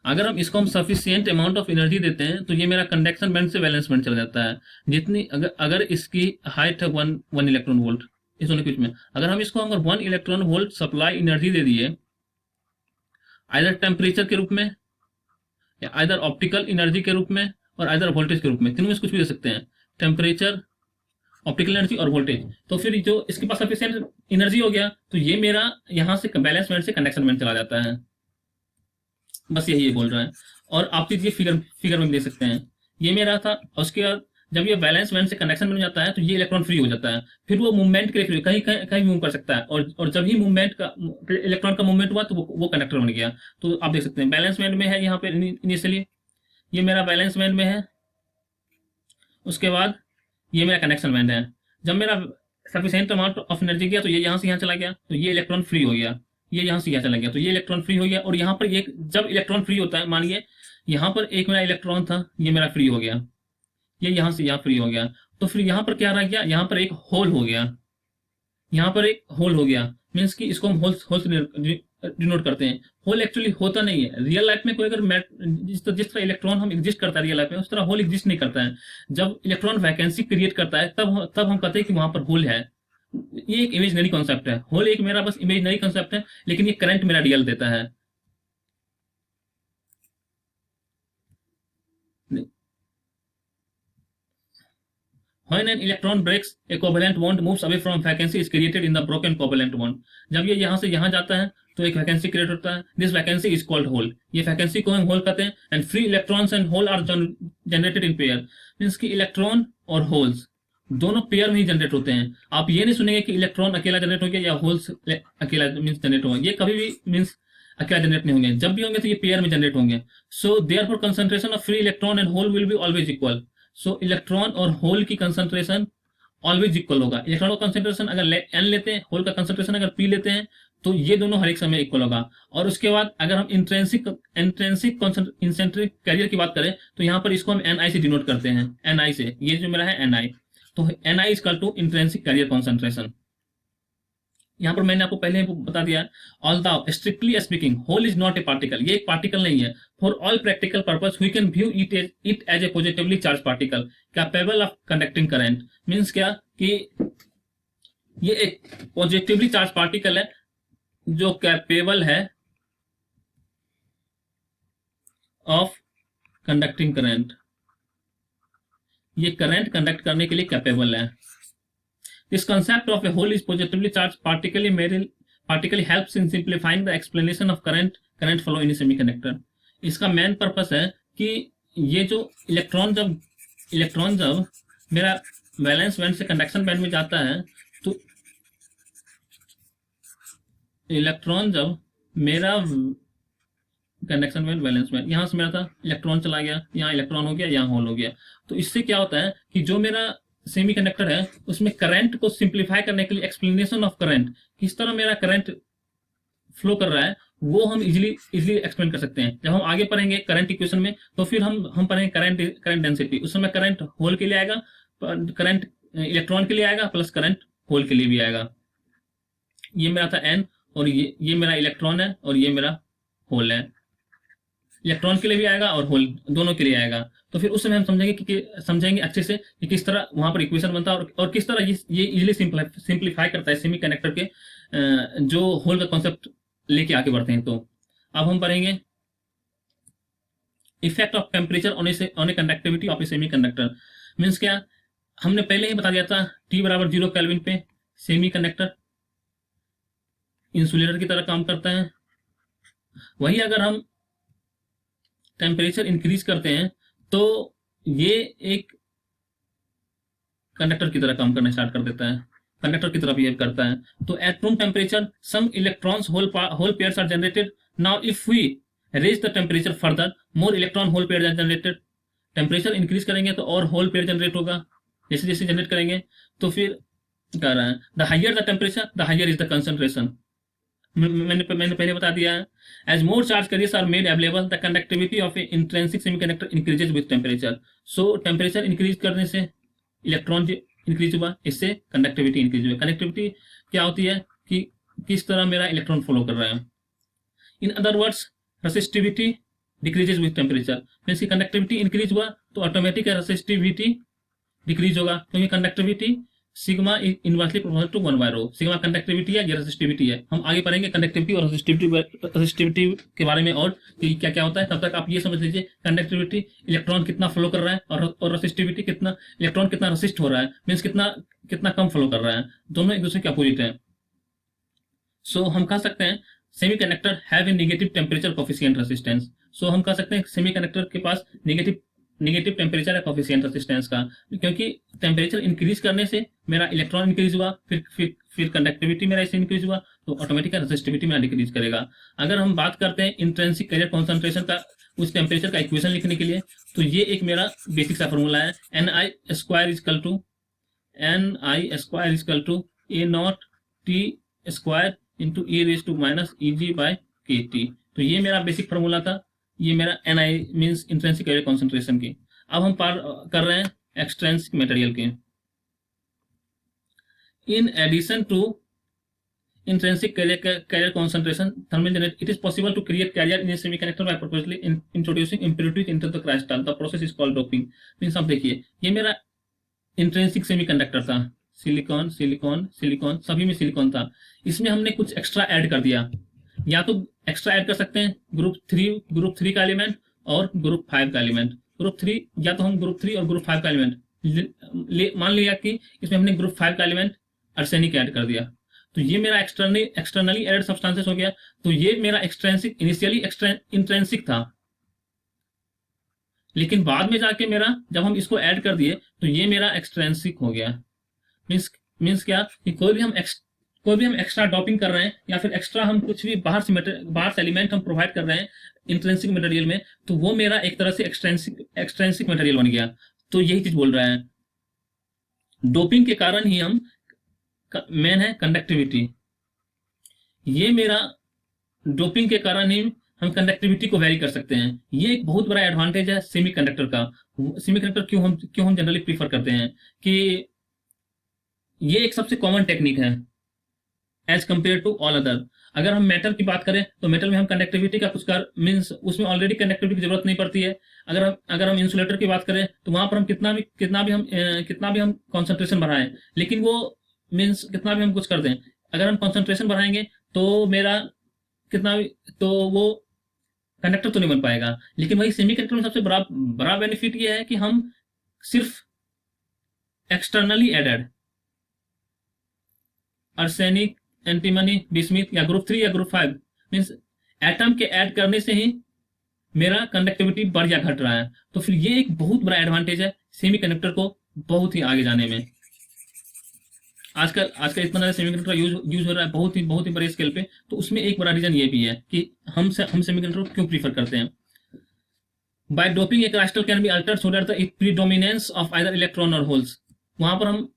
अगर हम इसको हम सफिशियंट अमाउंट ऑफ एनर्जी देते हैं तो ये मेरा कंडक्शन बैंड से वैलेंस बैंड चला जाता है। जितनी अगर अगर इसकी हाइट है वन इलेक्ट्रॉन वोल्ट, इस दोनों के बीच में अगर हम इसको अगर 1 इलेक्ट्रॉन वोल्ट सप्लाई एनर्जी दे दिए, आइदर टेम्परेचर के रूप में या आइदर ऑप्टिकल एनर्जी के रूप में और आइदर वोल्टेज के रूप में, तीनों में से कुछ भी दे सकते हैं, टेम्परेचर, ऑप्टिकल एनर्जी और वोल्टेज, तो फिर जो इसके पास सफिशियंट एनर्जी हो गया तो ये मेरा यहाँ से बैलेंस बैंड से कंडक्शन बैंड चला जाता है। बस यही ये बोल रहा है। और आप ये फिगर फिगर में देख सकते हैं, ये मेरा था। और उसके बाद जब ये बैलेंस बैंड से कंडक्शन में जाता है तो ये इलेक्ट्रॉन फ्री हो जाता है, फिर वो मूवमेंट के लिए फ्री, कहीं कहीं कहीं मूव कर सकता है। और जब ही मूवमेंट का इलेक्ट्रॉन का मूवमेंट हुआ तो वो कंडक्टर बन गया। तो आप देख सकते हैं बैलेंस बैंड में है यहाँ पे इनिशियली, ये मेरा बैलेंस बैंड में है। उसके बाद ये मेरा कनेक्शन बैंड है। जब मेरा सफिशियंट अमाउंट ऑफ एनर्जी गया तो ये यहाँ से यहाँ चला गया, तो ये इलेक्ट्रॉन फ्री हो गया। ये यहाँ से यहाँ चला गया तो ये इलेक्ट्रॉन फ्री हो गया। और यहाँ पर एक जब इलेक्ट्रॉन फ्री होता है, मानिए यहाँ पर एक मेरा इलेक्ट्रॉन था, ये मेरा फ्री हो गया, ये यहाँ से यहाँ फ्री हो गया, तो फिर यहाँ पर क्या रह गया, यहाँ पर एक होल हो गया, यहाँ पर एक होल हो गया। मीन्स कि इसको हम होल से डिनोट करते हैं। होल एक्चुअली होता नहीं है रियल लाइफ में। कोई अगर जिस तरह इलेक्ट्रॉन हम एग्जिस्ट करता है रियल लाइफ में, उस तरह होल एग्जिस्ट नहीं करता है। जब इलेक्ट्रॉन वैकेंसी क्रिएट करता है तब हम कहते हैं कि वहां पर होल है। ये एक इमेजनरी कॉन्सेप्ट है। होल एक मेरा बस इमेजनरी कॉन्सेप्ट है, लेकिन ये करंट मेरा रियल देता है। When an electron breaks, a covalent bond moves away from vacancy is created in the broken covalent bond. जब ये यहाँ से यहाँ जाता है तो एक वैकेंसी क्रिएट होता है। This vacancy is called hole. ये वैकेंसी को हम होल कहते हैं। And free electrons and hole are generated in pair. Means कि इलेक्ट्रॉन और होल्स दोनों पेयर में ही जनरेट होते हैं। आप ये नहीं सुनेंगे कि इलेक्ट्रॉन अकेला जनरेट हो गया या होल्स अकेला मीन्स जनरेट होगा। ये कभी भी मीन्स अकेला जनरेट नहीं होंगे। जब भी होंगे तो ये पेयर में जनरेट होंगे। So therefore concentration of free electron and hole will be always equal. So electron और होल की कंसंट्रेशन ऑलवेज इक्वल होगा। इलेक्ट्रॉन का कंसंट्रेशन अगर एन लेते हैं, होल का कंसंट्रेशन अगर पी लेते हैं, तो ये दोनों हर एक समय इक्वल होगा। और उसके बाद अगर हम इंट्रेंसिक इंसेंट्रिक कैरियर की बात करें तो यहाँ पर इसको हम एन आई से डिनोट करते हैं। एन आई से, ये जो मेरा है एन आई, तो n i equal to intrinsic carrier concentration. यहाँ पर मैंने आपको पहले बता दिया, although strictly speaking hole is not a particle. ये एक पार्टिकल नहीं है। For all practical purpose we can view it as a positively charge particle capable of conducting current. Means क्या कि ये एक पॉजिटिवली चार्ज पार्टिकल है जो कैपेबल है ऑफ कंडक्टिंग करंट। ये करंट कंडक्ट करने के लिए कैपेबल है। This concept of a whole is positively charged particle helps in simplifying the explanation of current flow in a semiconductor. इसका मेन पर्पस है कि ये जो इलेक्ट्रॉन जब मेरा वैलेंस बैंड से कंडक्शन बैंड में जाता है, तो इलेक्ट्रॉन जब मेरा कंडक्शन बैंड वैलेंस बैंड यहाँ से मेरा था, इलेक्ट्रॉन चला गया, यहाँ इलेक्ट्रॉन हो गया, यहाँ होल हो गया। तो इससे क्या होता है कि जो मेरा सेमीकंडक्टर है उसमें करंट को सिंप्लीफाई करने के लिए एक्सप्लेनेशन ऑफ करंट, किस तरह मेरा करंट फ्लो कर रहा है, वो हम इजीली एक्सप्लेन कर सकते हैं। जब हम आगे पढ़ेंगे करंट इक्वेशन में तो फिर हम पढ़ेंगे करंट डेंसिटी। उस समय करंट होल के लिए आएगा, करंट इलेक्ट्रॉन के लिए आएगा, प्लस करंट होल के लिए भी आएगा। ये मेरा था एन, और ये मेरा इलेक्ट्रॉन है और ये मेरा होल है। इलेक्ट्रॉन के लिए भी आएगा और होल दोनों के लिए आएगा। तो फिर उस समय हम समझेंगे अच्छे से कि किस तरह वहां पर इक्वेशन बनता है और किस तरह ये इजीली सिंप्लीफाई करता है सेमीकंडक्टर के जो होल का कॉन्सेप्ट लेके आगे बढ़ते हैं। तो अब हम पढ़ेंगे effect of temperature on A conductivity of A semiconductor. Means क्या, हमने पहले ही बता दिया था T बराबर 0 केल्विन पे सेमीकंडक्टर इंसुलेटर की तरह काम करता है। वही अगर हम टेम्परेचर इंक्रीज करते हैं तो ये एक कंडक्टर की तरह काम करना स्टार्ट कर देता है, कंडक्टर की तरह बिहेव करता है। तो at room temperature some electrons hole pairs are generated. Now if we raise the temperature further more electron hole pair are generated. Temperature increase करेंगे तो और होल पेयर जनरेट होगा, जैसे जैसे जनरेट करेंगे। तो फिर कह रहा है the higher the temperature the higher is the concentration. मैंने पहले बता दिया है। As more charge carriers are made available the conductivity of a intrinsic semiconductor increases with temperature. So temperature increase करने से इलेक्ट्रॉन इंक्रीज हुआ, इससे कंडक्टिविटी इंक्रीज हुई। कंडक्टिविटी क्या होती है कि किस तरह मेरा इलेक्ट्रॉन फ्लो कर रहा है। In other words resistivity decreases with temperature. Means की कंडक्टिविटी इंक्रीज हुआ तो ऑटोमेटिक रेसिस्टिविटी डिक्रीज होगा, क्योंकि conductivity sigma inversely proportional to 1/ρ। Sigma conductivity है, ये रेसिस्टिविटी है। हम आगे पढ़ेंगे कंडक्टिविटी और रेसिस्टिविटी के बारे में और कि क्या क्या होता है। तब तक आप ये समझ लीजिए कंडक्टिविटी इलेक्ट्रॉन कितना फ्लो कर रहा है, और रेसिस्टिविटी कितना इलेक्ट्रॉन कितना रेसिस्ट हो रहा है, मीन्स कितना कितना कम फ्लो कर रहा है। दोनों एक दूसरे के अपोजिट है। सो हम कह सकते हैं semiconductor have a negative temperature coefficient resistance. So हम कह सकते हैं सेमीकंडक्टर के पास नेगेटिव टेम्परेचर है कोफिशिएंट रेजिस्टेंस का, क्योंकि टेम्परेचर इंक्रीज करने से मेरा इलेक्ट्रॉन इंक्रीज हुआ, फिर कंडक्टिविटी मेरा इससे इंक्रीज हुआ, तो ऑटोमेटिक रेजिस्टिविटी मेरा डिक्रीज करेगा। अगर हम बात करते हैं इंट्रिंसिक कैरियर कॉन्सेंट्रेशन का, उस टेम्परेचर का इक्वेशन लिखने के लिए, तो ये एक मेरा बेसिक सा फॉर्मूला है, Ni² A0 T² e⁻ तो ये मेरा बेसिक फॉर्मूला था। ये मेरा Ni means intrinsic carrier concentration की। अब हम पार कर रहे हैं एक्सट्रिंसिक मटेरियल के। In addition to intrinsic carrier concentration thermal generate, it is possible to create carrier in a semiconductor by purposely introducing impurities into the crystal. The process is called doping. Means आप देखिए, ये मेरा intrinsic semiconductor था, silicon silicon silicon, सभी में silicon था। इसमें हमने कुछ एक्स्ट्रा ऐड कर दिया। या तो एक्स्ट्रा ऐड कर सकते हैं ग्रुप थ्री का एलिमेंट और ग्रुप 5 का एलिमेंट। ग्रुप 3 या तो हम ग्रुप 3 और ग्रुप 5 का एलिमेंट मान लिया कि इसमें हमने ग्रुप 5 का एलिमेंट आर्सेनिक ऐड कर दिया, तो ये मेरा एक्सटर्नली एडेड सब्सटेंसेस हो गया। तो ये मेरा एक्सट्रिंसिक, इनिशियली इंट्रिंसिक था, लेकिन बाद में जाके मेरा जब हम इसको ऐड कर दिए तो ये मेरा एक्सट्रिंसिक हो गया। मीन्स क्या कि कोई भी हम एक्स्ट्रा डॉपिंग कर रहे हैं, या फिर एक्स्ट्रा हम कुछ भी बाहर से एलिमेंट हम प्रोवाइड कर रहे हैं इंट्रिंसिक मटेरियल में, तो वो मेरा एक तरह से एक्सट्रिंसिक मटेरियल बन गया। तो यही चीज बोल रहे हैं, डोपिंग के कारण ही हम मेन है कंडक्टिविटी। ये मेरा डोपिंग के कारण ही हम कंडक्टिविटी को वेरी कर सकते हैं। ये एक बहुत बड़ा एडवांटेज है सेमीकंडक्टर का। सेमीकंडक्टर क्यों हम जनरली प्रीफर करते हैं कि ये एक सबसे कॉमन टेक्निक है as compare to all other. अगर हम मेटल की बात करें तो मेटल में हम कंडक्टिविटी का कुछ कर मीन्स उसमें ऑलरेडी कंडक्टिविटी की जरूरत नहीं पड़ती है। अगर हम इंसुलेटर की बात करें तो वहां पर हम कितना भी हम कॉन्सेंट्रेशन बढ़ाएं, लेकिन वो मीन्स कितना भी हम कुछ कर दें, अगर हम कंसंट्रेशन बढ़ाएंगे तो मेरा कितना भी तो वो कंडक्टर तो नहीं बन पाएगा। लेकिन वही सेमीकंडक्टर में सबसे बड़ा बेनिफिट ये है कि हम सिर्फ externally added arsenic, antimony, bismuth या ग्रुप 3 या ग्रुप 5 मीन्स एटम के ऐड करने से ही मेरा कंडक्टिविटी बढ़ या घट रहा है। तो फिर ये एक बहुत बड़ा एडवांटेज है सेमीकंडक्टर को बहुत ही आगे जाने में। आजकल इतना ज्यादा सेमीकंडक्टर यूज हो रहा है बहुत ही बड़े स्केल पे, तो उसमें एक बड़ा रीजन ये भी है कि हम सेमीकंडक्टर को क्यों प्रीफर करते हैं। By doping a crystal can be altered so that the predominance of either electron और होल्स। वहां पर हम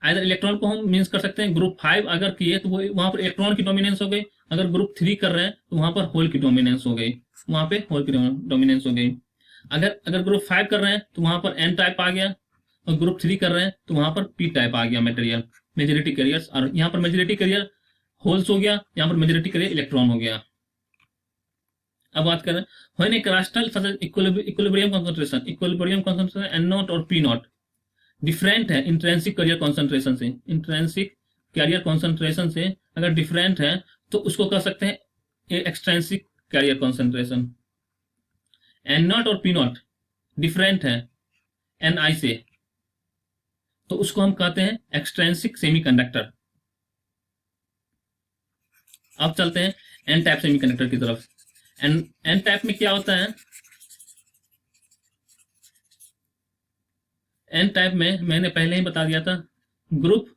आइदर इलेक्ट्रॉन को हम मीन्स कर सकते हैं ग्रुप 5 अगर किए तो वो वहां पर इलेक्ट्रॉन की डोमिनेंस हो गई, अगर ग्रुप 3 कर रहे हैं तो वहां पर होल की डोमिनेंस हो गई, अगर ग्रुप 5 कर रहे हैं तो वहां पर एन टाइप आ गया, और ग्रुप 3 कर रहे हैं तो वहां पर पी टाइप आ गया मटेरियल, मेजॉरिटी कैरियर्स। और यहाँ पर मेजॉरिटी कैरियर होल्स हो गया, यहाँ पर मेजॉरिटी कैरियर इलेक्ट्रॉन हो गया। अब बात करें when A crystal equilibrium concentration N0 और P0 डिफरेंट है इंट्रिंसिक कैरियर कॉन्सेंट्रेशन से, अगर डिफरेंट है तो उसको कह सकते हैं एक्सट्रिंसिक कैरियर कॉन्सेंट्रेशन। N0 और P0 डिफरेंट है Ni से, तो उसको हम कहते हैं एक्सट्रिंसिक सेमीकंडक्टर। अब चलते हैं एन टाइप सेमीकंडक्टर की तरफ। एन टाइप में क्या होता है, एन टाइप में मैंने पहले ही बता दिया था, ग्रुप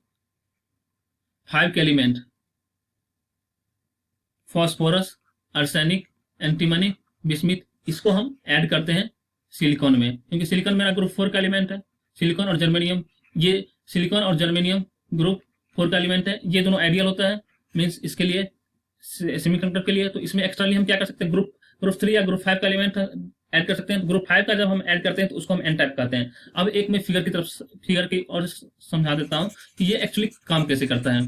5 के element phosphorus, arsenic, antimony, bismuth, इसको हम ऐड करते हैं सिलिकॉन में, क्योंकि सिलिकॉन मेरा ग्रुप 4 का एलिमेंट है। सिलिकॉन और जर्मेनियम, ये सिलिकॉन और जर्मेनियम ग्रुप 4 का एलिमेंट है, ये दोनों आइडियल होता है मीन्स इसके लिए सेमीकंडक्टर के लिए। तो इसमें एक्स्ट्राली हम क्या कर सकते हैं, ग्रुप 3 या ग्रुप 5 का एलिमेंट ऐड कर सकते हैं। ग्रुप 5 का जब हम ऐड करते हैं तो उसको हम एन टाइप कहते हैं। अब एक मैं फिगर की और समझा देता हूं कि ये एक्चुअली काम कैसे करता है।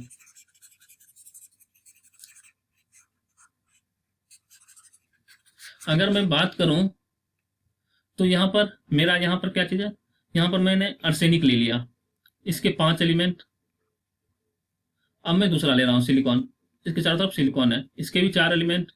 अगर मैं बात करूं तो यहाँ पर क्या चीज है, यहाँ पर मैंने अर्सेनिक ले लिया, इसके 5 एलिमेंट। अब मैं दूसरा ले रहा हूँ सिलिकॉन, इसके चारों तरफ सिलिकॉन है, इसके भी 4 एलिमेंट।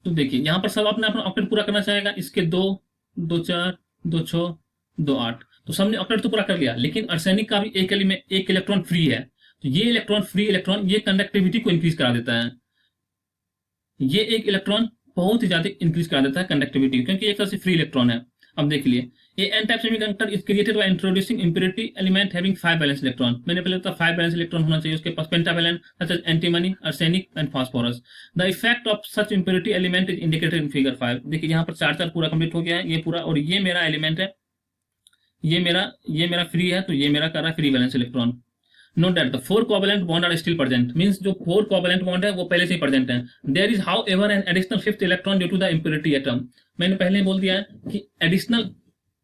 तो देखिए यहाँ पर सब अपना अपना ऑक्टेट पूरा करना चाहेगा, इसके 2, 2 4, 2 6, 2 8, तो सबने ऑक्टेट तो पूरा कर लिया, लेकिन अर्सेनिक का भी एक एलिमेंट, एक इलेक्ट्रॉन फ्री है। तो ये इलेक्ट्रॉन फ्री इलेक्ट्रॉन ये कंडक्टिविटी को इंक्रीज करा देता है, ये एक इलेक्ट्रॉन बहुत ही ज्यादा इंक्रीज करा देता है कंडक्टिविटी, क्योंकि एक तरह से फ्री इलेक्ट्रॉन है। अब देख लिए, a N type semiconductor is created by introducing impurity element having 5 valence electron. मैंने पहले बताया 5 वैलेंस इलेक्ट्रॉन होना चाहिए, उसके पास pentavalent such as antimony, arsenic and phosphorus. The effect of such impurity element is indicated in figure 5। देखिए यहाँ पर 4 4 पूरा कंप्लीट हो गया है, ये पूरा, और ये मेरा एलिमेंट है, ये मेरा फ्री है, तो ये मेरा कर रहा है free valence electron. Note that the 4 covalent bond are still present, means जो 4 covalent bond है वो पहले से ही present है। There is however an additional 5th electron due to the impurity atom। मैंने पहले ही बोल दिया है कि additional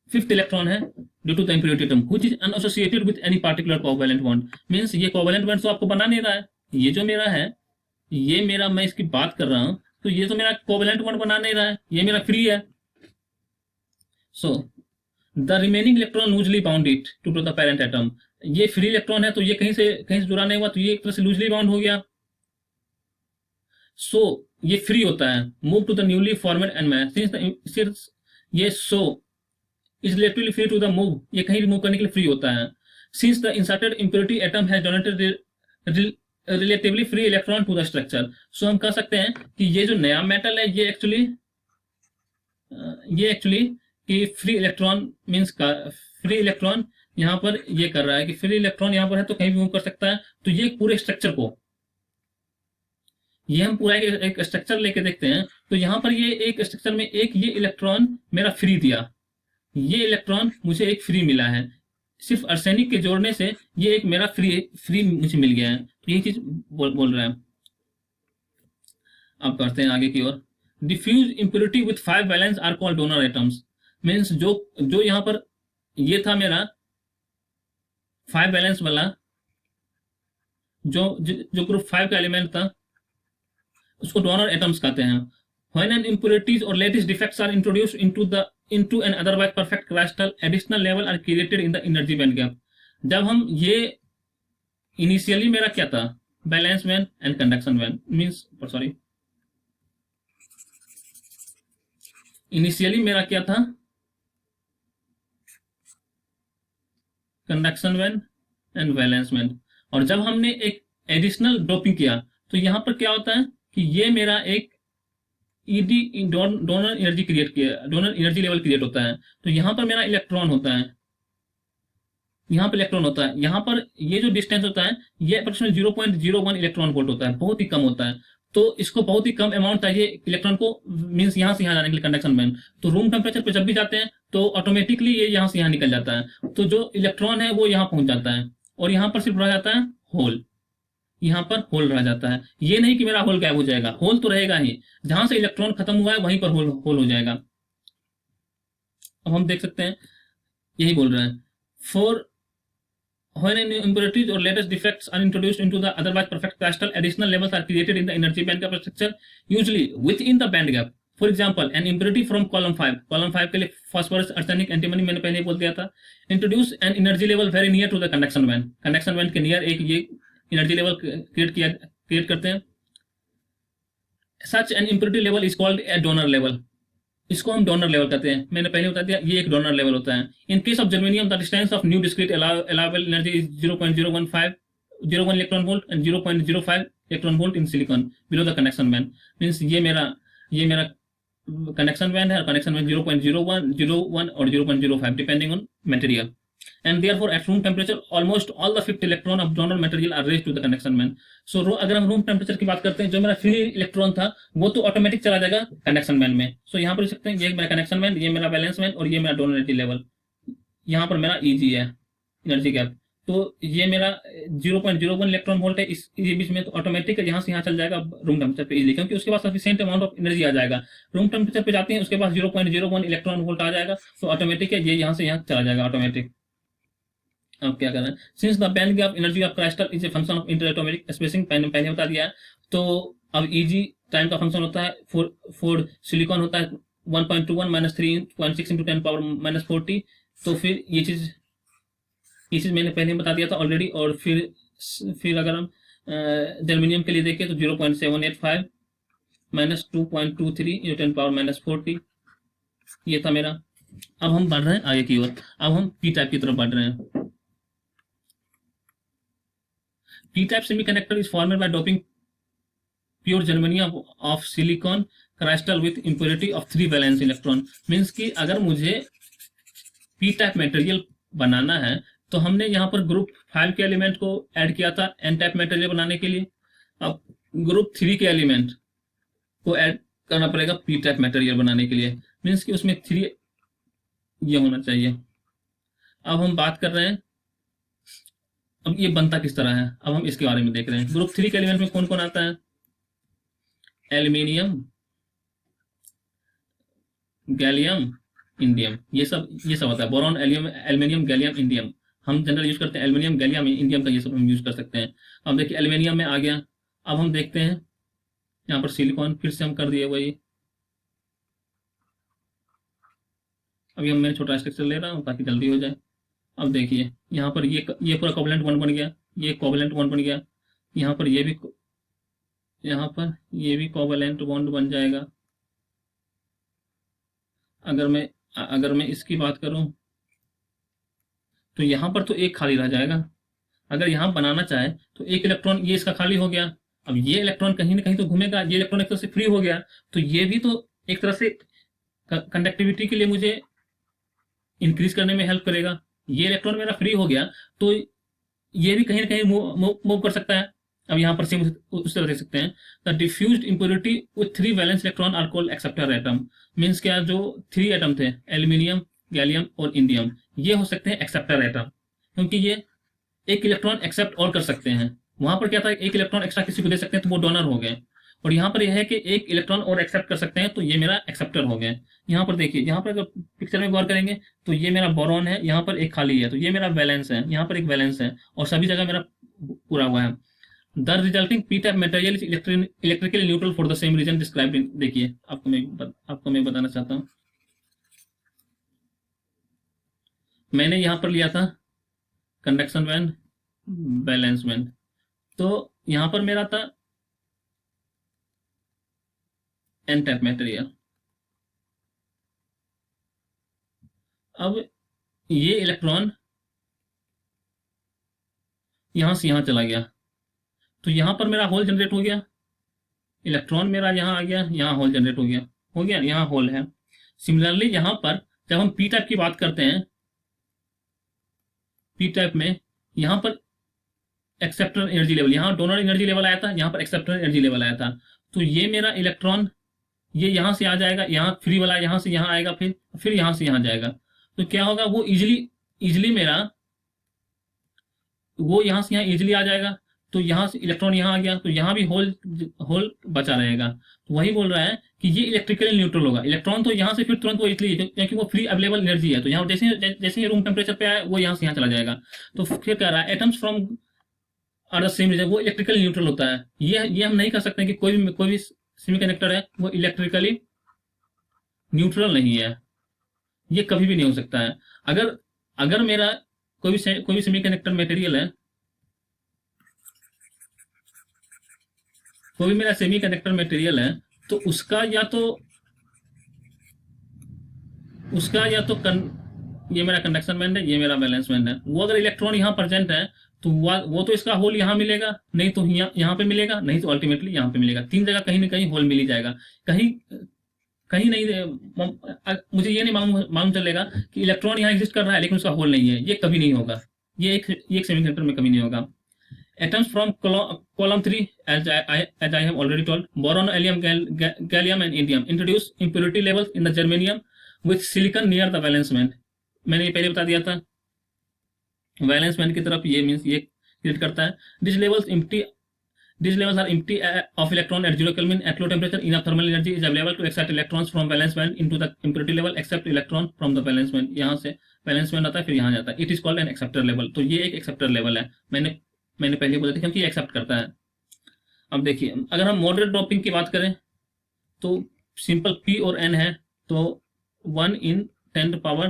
5th electron है due to the impurity atom which is unassociated with any particular covalent bond। means ये covalent bond तो आपको बना नहीं रहा है, ये जो मेरा है, ये मेरा, मैं इसकी बात कर रहा हूँ, तो ये तो मेरा covalent bond बना नहीं रहा है, ये मेरा फ्री है। So the remaining electron loosely bound it to the parent atom। ये फ्री इलेक्ट्रॉन है तो ये कहीं से जुड़ा नहीं हुआ, तो ये एक तरह से लूजली बाउंड हो गया। सो ये फ्री होता है, move to the newly formed enmire. Since ये so is relatively free to the move, ये कहीं मूव करने के लिए फ्री होता है। Since the inserted impurity atom has donated relatively free electron to the structure. So हम कह सकते हैं कि ये जो नया मेटल है ये एक्चुअली कि फ्री इलेक्ट्रॉन मीन्स का फ्री इलेक्ट्रॉन यहाँ पर ये कर रहा है कि फ्री इलेक्ट्रॉन यहाँ पर है तो कहीं भी मूव कर सकता है। तो ये पूरे स्ट्रक्चर को, ये हम पूरा एक स्ट्रक्चर लेके देखते हैं, तो यहाँ पर ये एक स्ट्रक्चर में एक ये इलेक्ट्रॉन मेरा फ्री दिया, ये इलेक्ट्रॉन मुझे एक फ्री मिला है, सिर्फ अर्सेनिक के जोड़ने से ये एक मेरा फ्री मुझे मिल गया है। तो यही चीज बोल रहा है। अब करते हैं आगे की ओर। Diffuse impurity with 5 valence are called donor atoms. Means जो यहाँ पर ये था मेरा 5 वैलेंस वाला, जो ग्रुप 5 का एलिमेंट था उसको डोनर एटम्स कहते हैं। When an impurities or lattice defects are introduced into an otherwise perfect crystal, additional level are created in the energy band gap। जब हम ये इनिशियली मेरा क्या था, balance band and conduction band, means sorry, initially मेरा क्या था, conduction band and valence band. और जब हमने एक एडिशनल डोपिंग किया तो यहां पर क्या होता है कि ये मेरा एक ईडी डोनर एनर्जी क्रिएट किया, डोनर एनर्जी लेवल क्रिएट होता है। तो यहां पर मेरा इलेक्ट्रॉन होता है, यहाँ पर इलेक्ट्रॉन होता है, यहाँ पर ये जो डिस्टेंस होता है ये अप्रोक्सीमेट 0.01 इलेक्ट्रॉन वोल्ट होता है, बहुत ही कम होता है। तो इसको बहुत ही कम अमाउंट चाहिए इलेक्ट्रॉन को, मीन्स यहाँ से यहाँ जाने के लिए कंडक्शन बैंड। तो रूम टेम्परेचर पे जब भी जाते हैं तो ऑटोमेटिकली ये यहाँ से यहाँ निकल जाता है, तो जो इलेक्ट्रॉन है वो यहाँ पहुंच जाता है, और यहाँ पर सिर्फ रह जाता है होल, यहाँ पर होल रह जाता है। ये नहीं कि मेरा होल गायब हो जाएगा, होल तो रहेगा ही, जहां से इलेक्ट्रॉन खत्म हुआ है वहीं पर होल हो जाएगा। अब हम देख सकते हैं, यही बोल रहे हैं, for when any impurities or latest defects are introduced into the otherwise perfect crystal, additional levels are created in the energy band gap structure, usually within the band gap। For example, an impurity from column 5 के लिए phosphorus, arsenic, antimony मैंने पहले ही बोल दिया था, introduce an energy level very near to the conduction band। conduction band के near एक ये energy level क्रिएट करते हैं। Such an impurity level is called a donor level। इसको हम डोनर लेवल कहते हैं, मैंने पहले बता दिया, ये एक डोनर लेवल होता है। In case of germanium the distance of new discrete allowable energy is 0.01 electron volt and 0.05 electron volt in silicon below the connection band. Means ये मेरा कनेक्शन बैंड है, और कनेक्शन बैंड 0.01, 01 और 0.05 depending on material. And therefore at room temperature almost all the 5th electron of donor material are raised to the conduction band। So अगर हम room temperature की बात करते हैं, जो मेरा फ्री इलेक्ट्रॉन था वो तो ऑटोमेटिक चला जाएगा कंडक्शन बैंड में। सो यहाँ पर देख सकते हैं, ये मेरा कनेक्शन बैंड, ये मेरा बैलेंस बैंड, और ये मेरा डोनर एनर्जी लेवल। यहाँ पर मेरा ईजी है एनर्जी गैप, तो ये मेरा 0.01 इलेक्ट्रॉन वोल्ट है इस बीच में, तो ऑटोमेटिक यहाँ से यहाँ चल जाएगा रूम टेम्परेचर पे इजीली, क्योंकि उसके पास सफिशिएंट अमाउंट ऑफ एनर्जी आ जाएगा। रूम टेम्परेचर पे जाते हैं उसके पास 0.01 इलेक्ट्रॉन वोल्ट आ जाएगा, तो ऑटोमेटिक है ये यहाँ से यहाँ चला जाएगा ऑटोमेटिक। अब क्या कर रहे हैं, since the band gap energy of crystal is a function of interatomic spacing, पहले बता दिया है। तो अब ईजी टाइम का फंक्शन होता है, फॉर सिलिकॉन होता है 1.21 माइनस 3.6 इंटू 10 पावर माइनस 40। तो फिर ये चीज मैंने पहले बता दिया था ऑलरेडी। और फिर अगर हम जर्मेनियम के लिए देखें तो 0.785 माइनस 2.23 इंटू 10 पावर माइनस 40, ये था मेरा। अब हम बढ़ रहे हैं आगे की ओर, अब हम पी टाइप की तरफ बढ़ रहे हैं। P type semiconductor is formed by doping pure germanium of silicon crystal with impurity of 3 valence electron. Means कि अगर मुझे पी टाइप मटेरियल बनाना है तो हमने यहाँ पर ग्रुप 5 के एलिमेंट को ऐड किया था एन टाइप मटेरियल बनाने के लिए। अब ग्रुप 3 के एलिमेंट को ऐड करना पड़ेगा पी टाइप मटेरियल बनाने के लिए। मीन्स कि उसमें 3 ये होना चाहिए। अब हम बात कर रहे हैं, अब ये बनता किस तरह है, अब हम इसके बारे में देख रहे हैं। ग्रुप 3 के एलिमेंट में कौन कौन आता है, एल्यूमिनियम, गैलियम, इंडियम, ये सब आता है। Boron, aluminium, gallium, indium. हम जनरल यूज करते हैं एल्यूमिनियम, गैलियम, इंडियम का, ये सब हम यूज कर सकते हैं। अब देखिए एल्यूमिनियम में आ गया। अब हम देखते हैं यहाँ पर सिलिकॉन, फिर से हम कर दिए वही। अभी मैं छोटा स्ट्रक्चर ले रहा हूँ ताकि जल्दी हो जाए। अब देखिए यहाँ पर ये पूरा कोवलेंट 1 बन गया, ये कोवलेंट 1 बन गया। यहाँ पर ये भी कोवलेंट बॉन्ड बन जाएगा। अगर मैं इसकी बात करूं तो यहाँ पर तो एक खाली रह जाएगा। अगर यहाँ बनाना चाहे तो एक इलेक्ट्रॉन ये इसका खाली हो गया। अब ये इलेक्ट्रॉन कहीं ना कहीं तो घूमेगा, ये इलेक्ट्रॉन एक तरह से फ्री हो गया, तो ये भी तो एक तरह से कंडक्टिविटी के लिए मुझे इंक्रीज करने में हेल्प करेगा। ये इलेक्ट्रॉन मेरा फ्री हो गया तो ये भी कहीं ना कहीं मूव कर सकता है। अब यहाँ पर सेम उस तरह देख सकते हैं, the diffused impurity with 3 valence electron are called acceptor atom. Means क्या, जो 3 एटम थे एल्यूमिनियम, गैलियम और इंडियम, ये हो सकते हैं एक्सेप्टर एटम, क्योंकि ये एक इलेक्ट्रॉन एक्सेप्ट और कर सकते हैं। वहां पर क्या था, एक इलेक्ट्रॉन एक्स्ट्रा किसी को दे सकते हैं तो वो डोनर हो गए। और यहाँ पर यह है कि एक इलेक्ट्रॉन और एक्सेप्ट कर सकते हैं तो ये मेरा एक्सेप्टर हो गया। यहाँ पर देखिए, यहाँ पर अगर पिक्चर में गौर करेंगे तो ये मेरा बोरॉन है, यहाँ पर एक खाली है, तो ये मेरा वैलेंस है, यहाँ पर एक वैलेंस है, और सभी जगह मेरा पूरा हुआ है। The resulting p type material is electrically neutral for the same reason described in. देखिए आपको मैं बताना चाहता हूँ, मैंने यहाँ पर लिया था कंडक्शन बैंड, बैलेंस बैंड। तो यहाँ पर मेरा था एन टाइप मटेरियल। अब ये इलेक्ट्रॉन यहां से यहां चला गया, तो यहां पर मेरा होल जनरेट हो गया, इलेक्ट्रॉन मेरा यहां आ गया, यहां होल जनरेट हो गया, यहां होल है। सिमिलरली यहां पर जब हम पी टाइप की बात करते हैं, पी टाइप में यहां पर एक्सेप्टर एनर्जी लेवल, यहां डोनर एनर्जी लेवल आया था, यहां पर एक्सेप्टर एनर्जी लेवल आया था। तो ये मेरा इलेक्ट्रॉन ये यहां से आ जाएगा, यहां फ्री वाला यहां से यहां आएगा, फिर यहां से यहां जाएगा। तो क्या होगा, वो इजिली मेरा वो यहां से यहां इजिली आ जाएगा। तो यहां से इलेक्ट्रॉन यहां आ गया, तो यहां भी होल बचा रहेगा। तो वही बोल रहा है कि ये इलेक्ट्रिकली न्यूट्रल होगा। इलेक्ट्रॉन तो यहां से फिर तुरंत वो इसलिए क्योंकि वो फ्री अवेलेबल एनर्जी है, तो यहाँ जैसे जैसे रूम टेम्परेचर पे आया वो यहां से यहां चला जाएगा। तो फिर कह रहा है atoms from are the same reason, वो इलेक्ट्रिकली न्यूट्रल होता है। ये हम नहीं कह सकते कि कोई भी सेमीकंडक्टर है वो इलेक्ट्रिकली न्यूट्रल नहीं है, ये कभी भी नहीं हो सकता है। अगर अगर मेरा कोई भी सेमीकंडक्टर मटेरियल है, कोई भी मेरा सेमीकंडक्टर मटेरियल है, तो उसका या तो ये मेरा कंडक्शन बैंड है, ये मेरा वैलेंस बैंड है। वो अगर इलेक्ट्रॉन यहाँ प्रेजेंट है तो वो तो इसका होल यहाँ मिलेगा, नहीं तो यहाँ पे मिलेगा, नहीं तो अल्टीमेटली यहाँ पे मिलेगा। 3 जगह कहीं ना कहीं होल मिल ही जाएगा। कहीं कहीं नहीं, मुझे ये नहीं मालूम चलेगा कि इलेक्ट्रॉन यहाँ एग्जिस्ट कर रहा है लेकिन उसका होल नहीं है, ये कभी नहीं होगा। ये एक सेमीकंडक्टर में कभी नहीं होगा। Atoms from column 3, as I have already told, boron, helium, gallium and indium introduce impurity levels in the germanium with silicon near the valence band. मैंने ये पहले बता दिया था, वैलेंस बैंड की तरफ ये मीन्स ये क्रिएट करता है। This levels These levels are empty of electron at 0 Kelvin. At low temperature, enough thermal energy is available to excite electrons from valence band into the impurity level, except electron from the valence band. यहाँ से valence band आता है, फिर यहाँ जाता है. It is called an acceptor level. तो ये एक acceptor level है. मैंने पहले बोला था क्योंकि ये accept करता है. अब देखिए, अगर हम moderate dropping की बात करें तो सिंपल P और N है, तो 1 in 10 power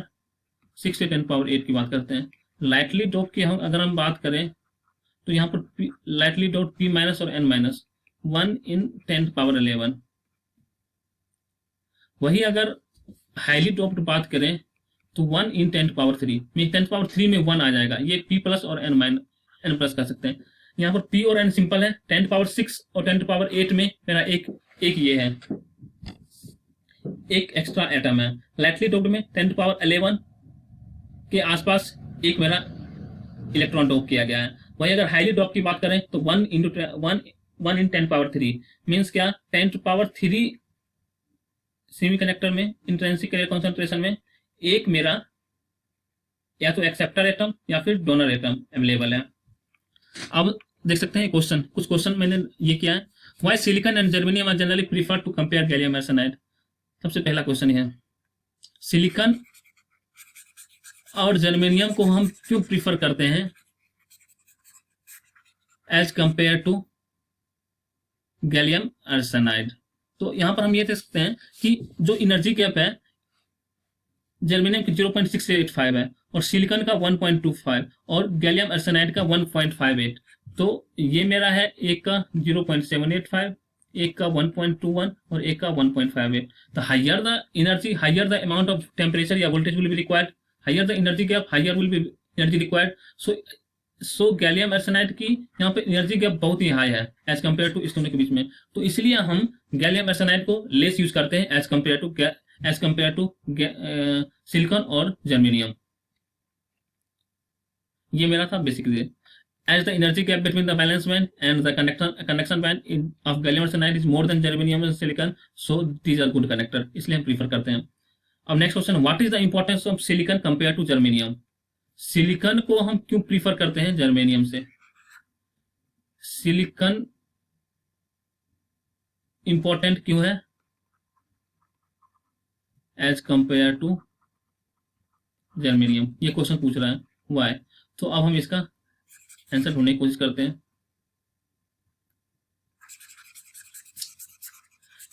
6 से 10 power 8 की बात करते हैं. लाइटली ड्रॉप की अगर हम बात करें तो यहाँ पर लाइटली डॉट P माइनस और N माइनस 1 in 10 पावर 11. वही अगर हाईली ड्रॉप्ड बात करें तो 1 in 10 पावर 3 में 10 पावर 3 में 1 आ जाएगा. ये P प्लस और N प्लस कर सकते हैं. यहाँ पर P और N सिंपल है. 10 पावर 6 और 10 पावर 8 में मेरा एक ये है, एक एक्स्ट्रा एटम है. लाइटली ड्रॉप्ड में 10 पावर 11 के आसपास एक मेरा इलेक्ट्रॉन ड्रॉप किया गया है. वही अगर हाईली ड्रॉप की बात करें तो 1 in 10 पावर 3 मीन्स क्या, 10 पावर 3 सेमीकंडक्टर में इंट्रिंसिक कैरियर कॉन्सेंट्रेशन में एक मेरा या तो एक्सेप्टर एटम या फिर डोनर एटम अवेलेबल है. अब देख सकते हैं क्वेश्चन, कुछ क्वेश्चन मैंने ये किया है. Why silicon and germanium are generally prefer to compare gallium arsenide. सबसे पहला क्वेश्चन है, सिलिकॉन और जर्मेनियम को हम क्यों प्रीफर करते हैं as compare to gallium arsenide. तो यहां पर हम ये देख सकते हैं कि जो एनर्जी गैप है जर्मेनियम की 0.685 है और सिलिकॉन का 1.25 और गैलियम आर्सेनाइड का 1.58. तो ये मेरा है, एक का 0.785, एक का 1.21 और एक का 1.58. तो higher the energy, higher the amount of temperature या voltage will be required. Higher the energy gap, higher will be energy required. So gallium arsenide की यहाँ पे एनर्जी गैप बहुत ही हाई है एज कंपेयर टू इस दोनों के बीच में. तो इसलिए हम गैलियम आर्सेनाइड को लेस यूज करते हैं एज कंपेयर टू सिलिकॉन और जर्मेनियम. ये मेरा था basically. As the energy gap between the valence band and the conduction band of gallium arsenide is more than germanium and silicon, so these are good conductor. इसलिए हम prefer करते हैं. अब next question, what is the importance of silicon compare to germanium. Silicon को हम क्यों prefer करते हैं जर्मेनियम से. सिलिकॉन इंपॉर्टेंट क्यों है एज कंपेयर टू जर्मेनियम, ये क्वेश्चन पूछ रहा है. व्हाई. तो अब हम इसका आंसर ढूंढने की कोशिश करते हैं.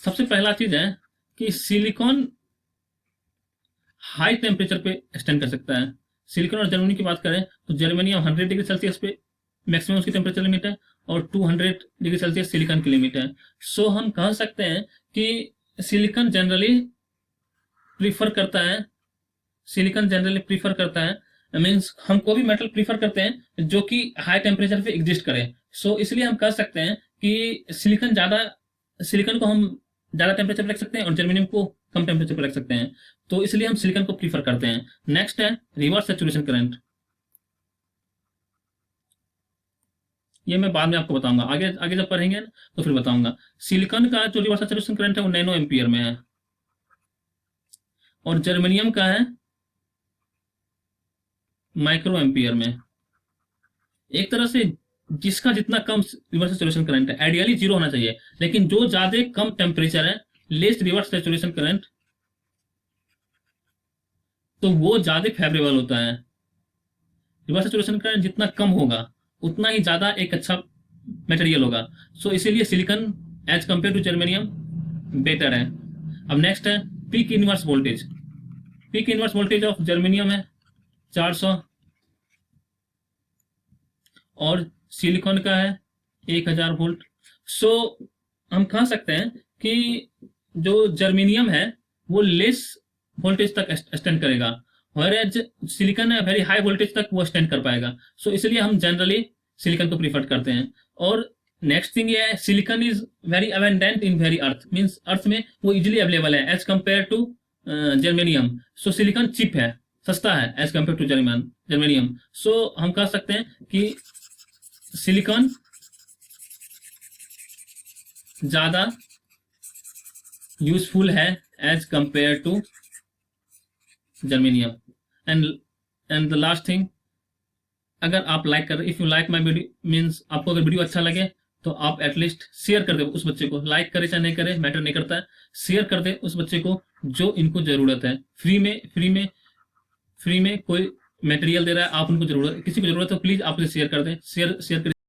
सबसे पहला चीज है कि सिलिकॉन हाई टेम्परेचर पे एक्सटेंड कर सकता है. सिलिकॉन और जर्मनी की बात करें तो जर्मेनियम 100 डिग्री सेल्सियस पे मैक्सिमम उसकी टेम्परेचर लिमिट है और 200 डिग्री सेल्सियस सिलिकॉन की लिमिट है. सो हम कह सकते हैं कि सिलिकॉन जनरली प्रीफर करता है मीन्स हम कोई भी मेटल प्रीफर करते हैं जो कि हाई टेम्परेचर पे एग्जिस्ट करे. सो इसलिए हम कह सकते हैं कि सिलिकॉन को हम ज्यादा टेम्परेचर पर रख सकते हैं और जर्मेनियम को कम टेम्परेचर पर रख सकते हैं. तो इसलिए हम सिलिकॉन को प्रीफर करते हैं. नेक्स्ट है रिवर्स सैचुरेशन करंट. ये मैं बाद में आपको बताऊंगा, आगे जब पढ़ेंगे तो फिर बताऊंगा. सिलिकॉन का जो रिवर्स सैचुरेशन करंट है वो नैनो एम्पियर में है और जर्मेनियम का है माइक्रो एम्पियर में. एक तरह से जिसका जितना कम रिवर्स सैचुरेशन करंट है, आइडियली 0 होना चाहिए, लेकिन जो ज्यादा कम टेम्परेचर है लेस रिवर्स सैचुरेशन करंट, तो वो ज्यादा फेवरेबल होता है. रिवर्स सैचुरेशन करंट जितना कम होगा उतना ही ज्यादा एक अच्छा मटेरियल होगा. सो इसीलिए silicon as compare to germanium better है. अब नेक्स्ट है peak inverse voltage. Peak inverse voltage of germanium है 400 और सिलिकॉन का है 1000 वोल्ट. सो हम कह सकते हैं कि जो जर्मेनियम है वो लेस वोल्टेज तक एक्सटेंड करेगा, व्हेयरएज सिलिकॉन है वेरी हाई वोल्टेज तक वो एक्सटेंड कर पाएगा. सो इसलिए हम जनरली सिलिकॉन को प्रीफर करते हैं. और नेक्स्ट थिंग ये है, silicon is very abundant in very earth, means earth में वो इजीली अवेलेबल है as compare to germanium. So silicon cheap है, सस्ता है as compare to germanium. So हम कह सकते हैं कि सिलिकॉन ज्यादा यूजफुल है as compare to germanium. And the last thing, अगर आप लाइक कर, if you like my video means आपको अगर वीडियो अच्छा लगे तो आप एटलीस्ट शेयर कर दे उस बच्चे को, लाइक करे चाहे नहीं करे मैटर नहीं करता है, शेयर कर दे उस बच्चे को जो इनको जरूरत है। फ्री में कोई मटेरियल दे रहा है, आप उनको जरूरत, किसी को जरूरत है तो प्लीज आप उसे शेयर कर दें। Share share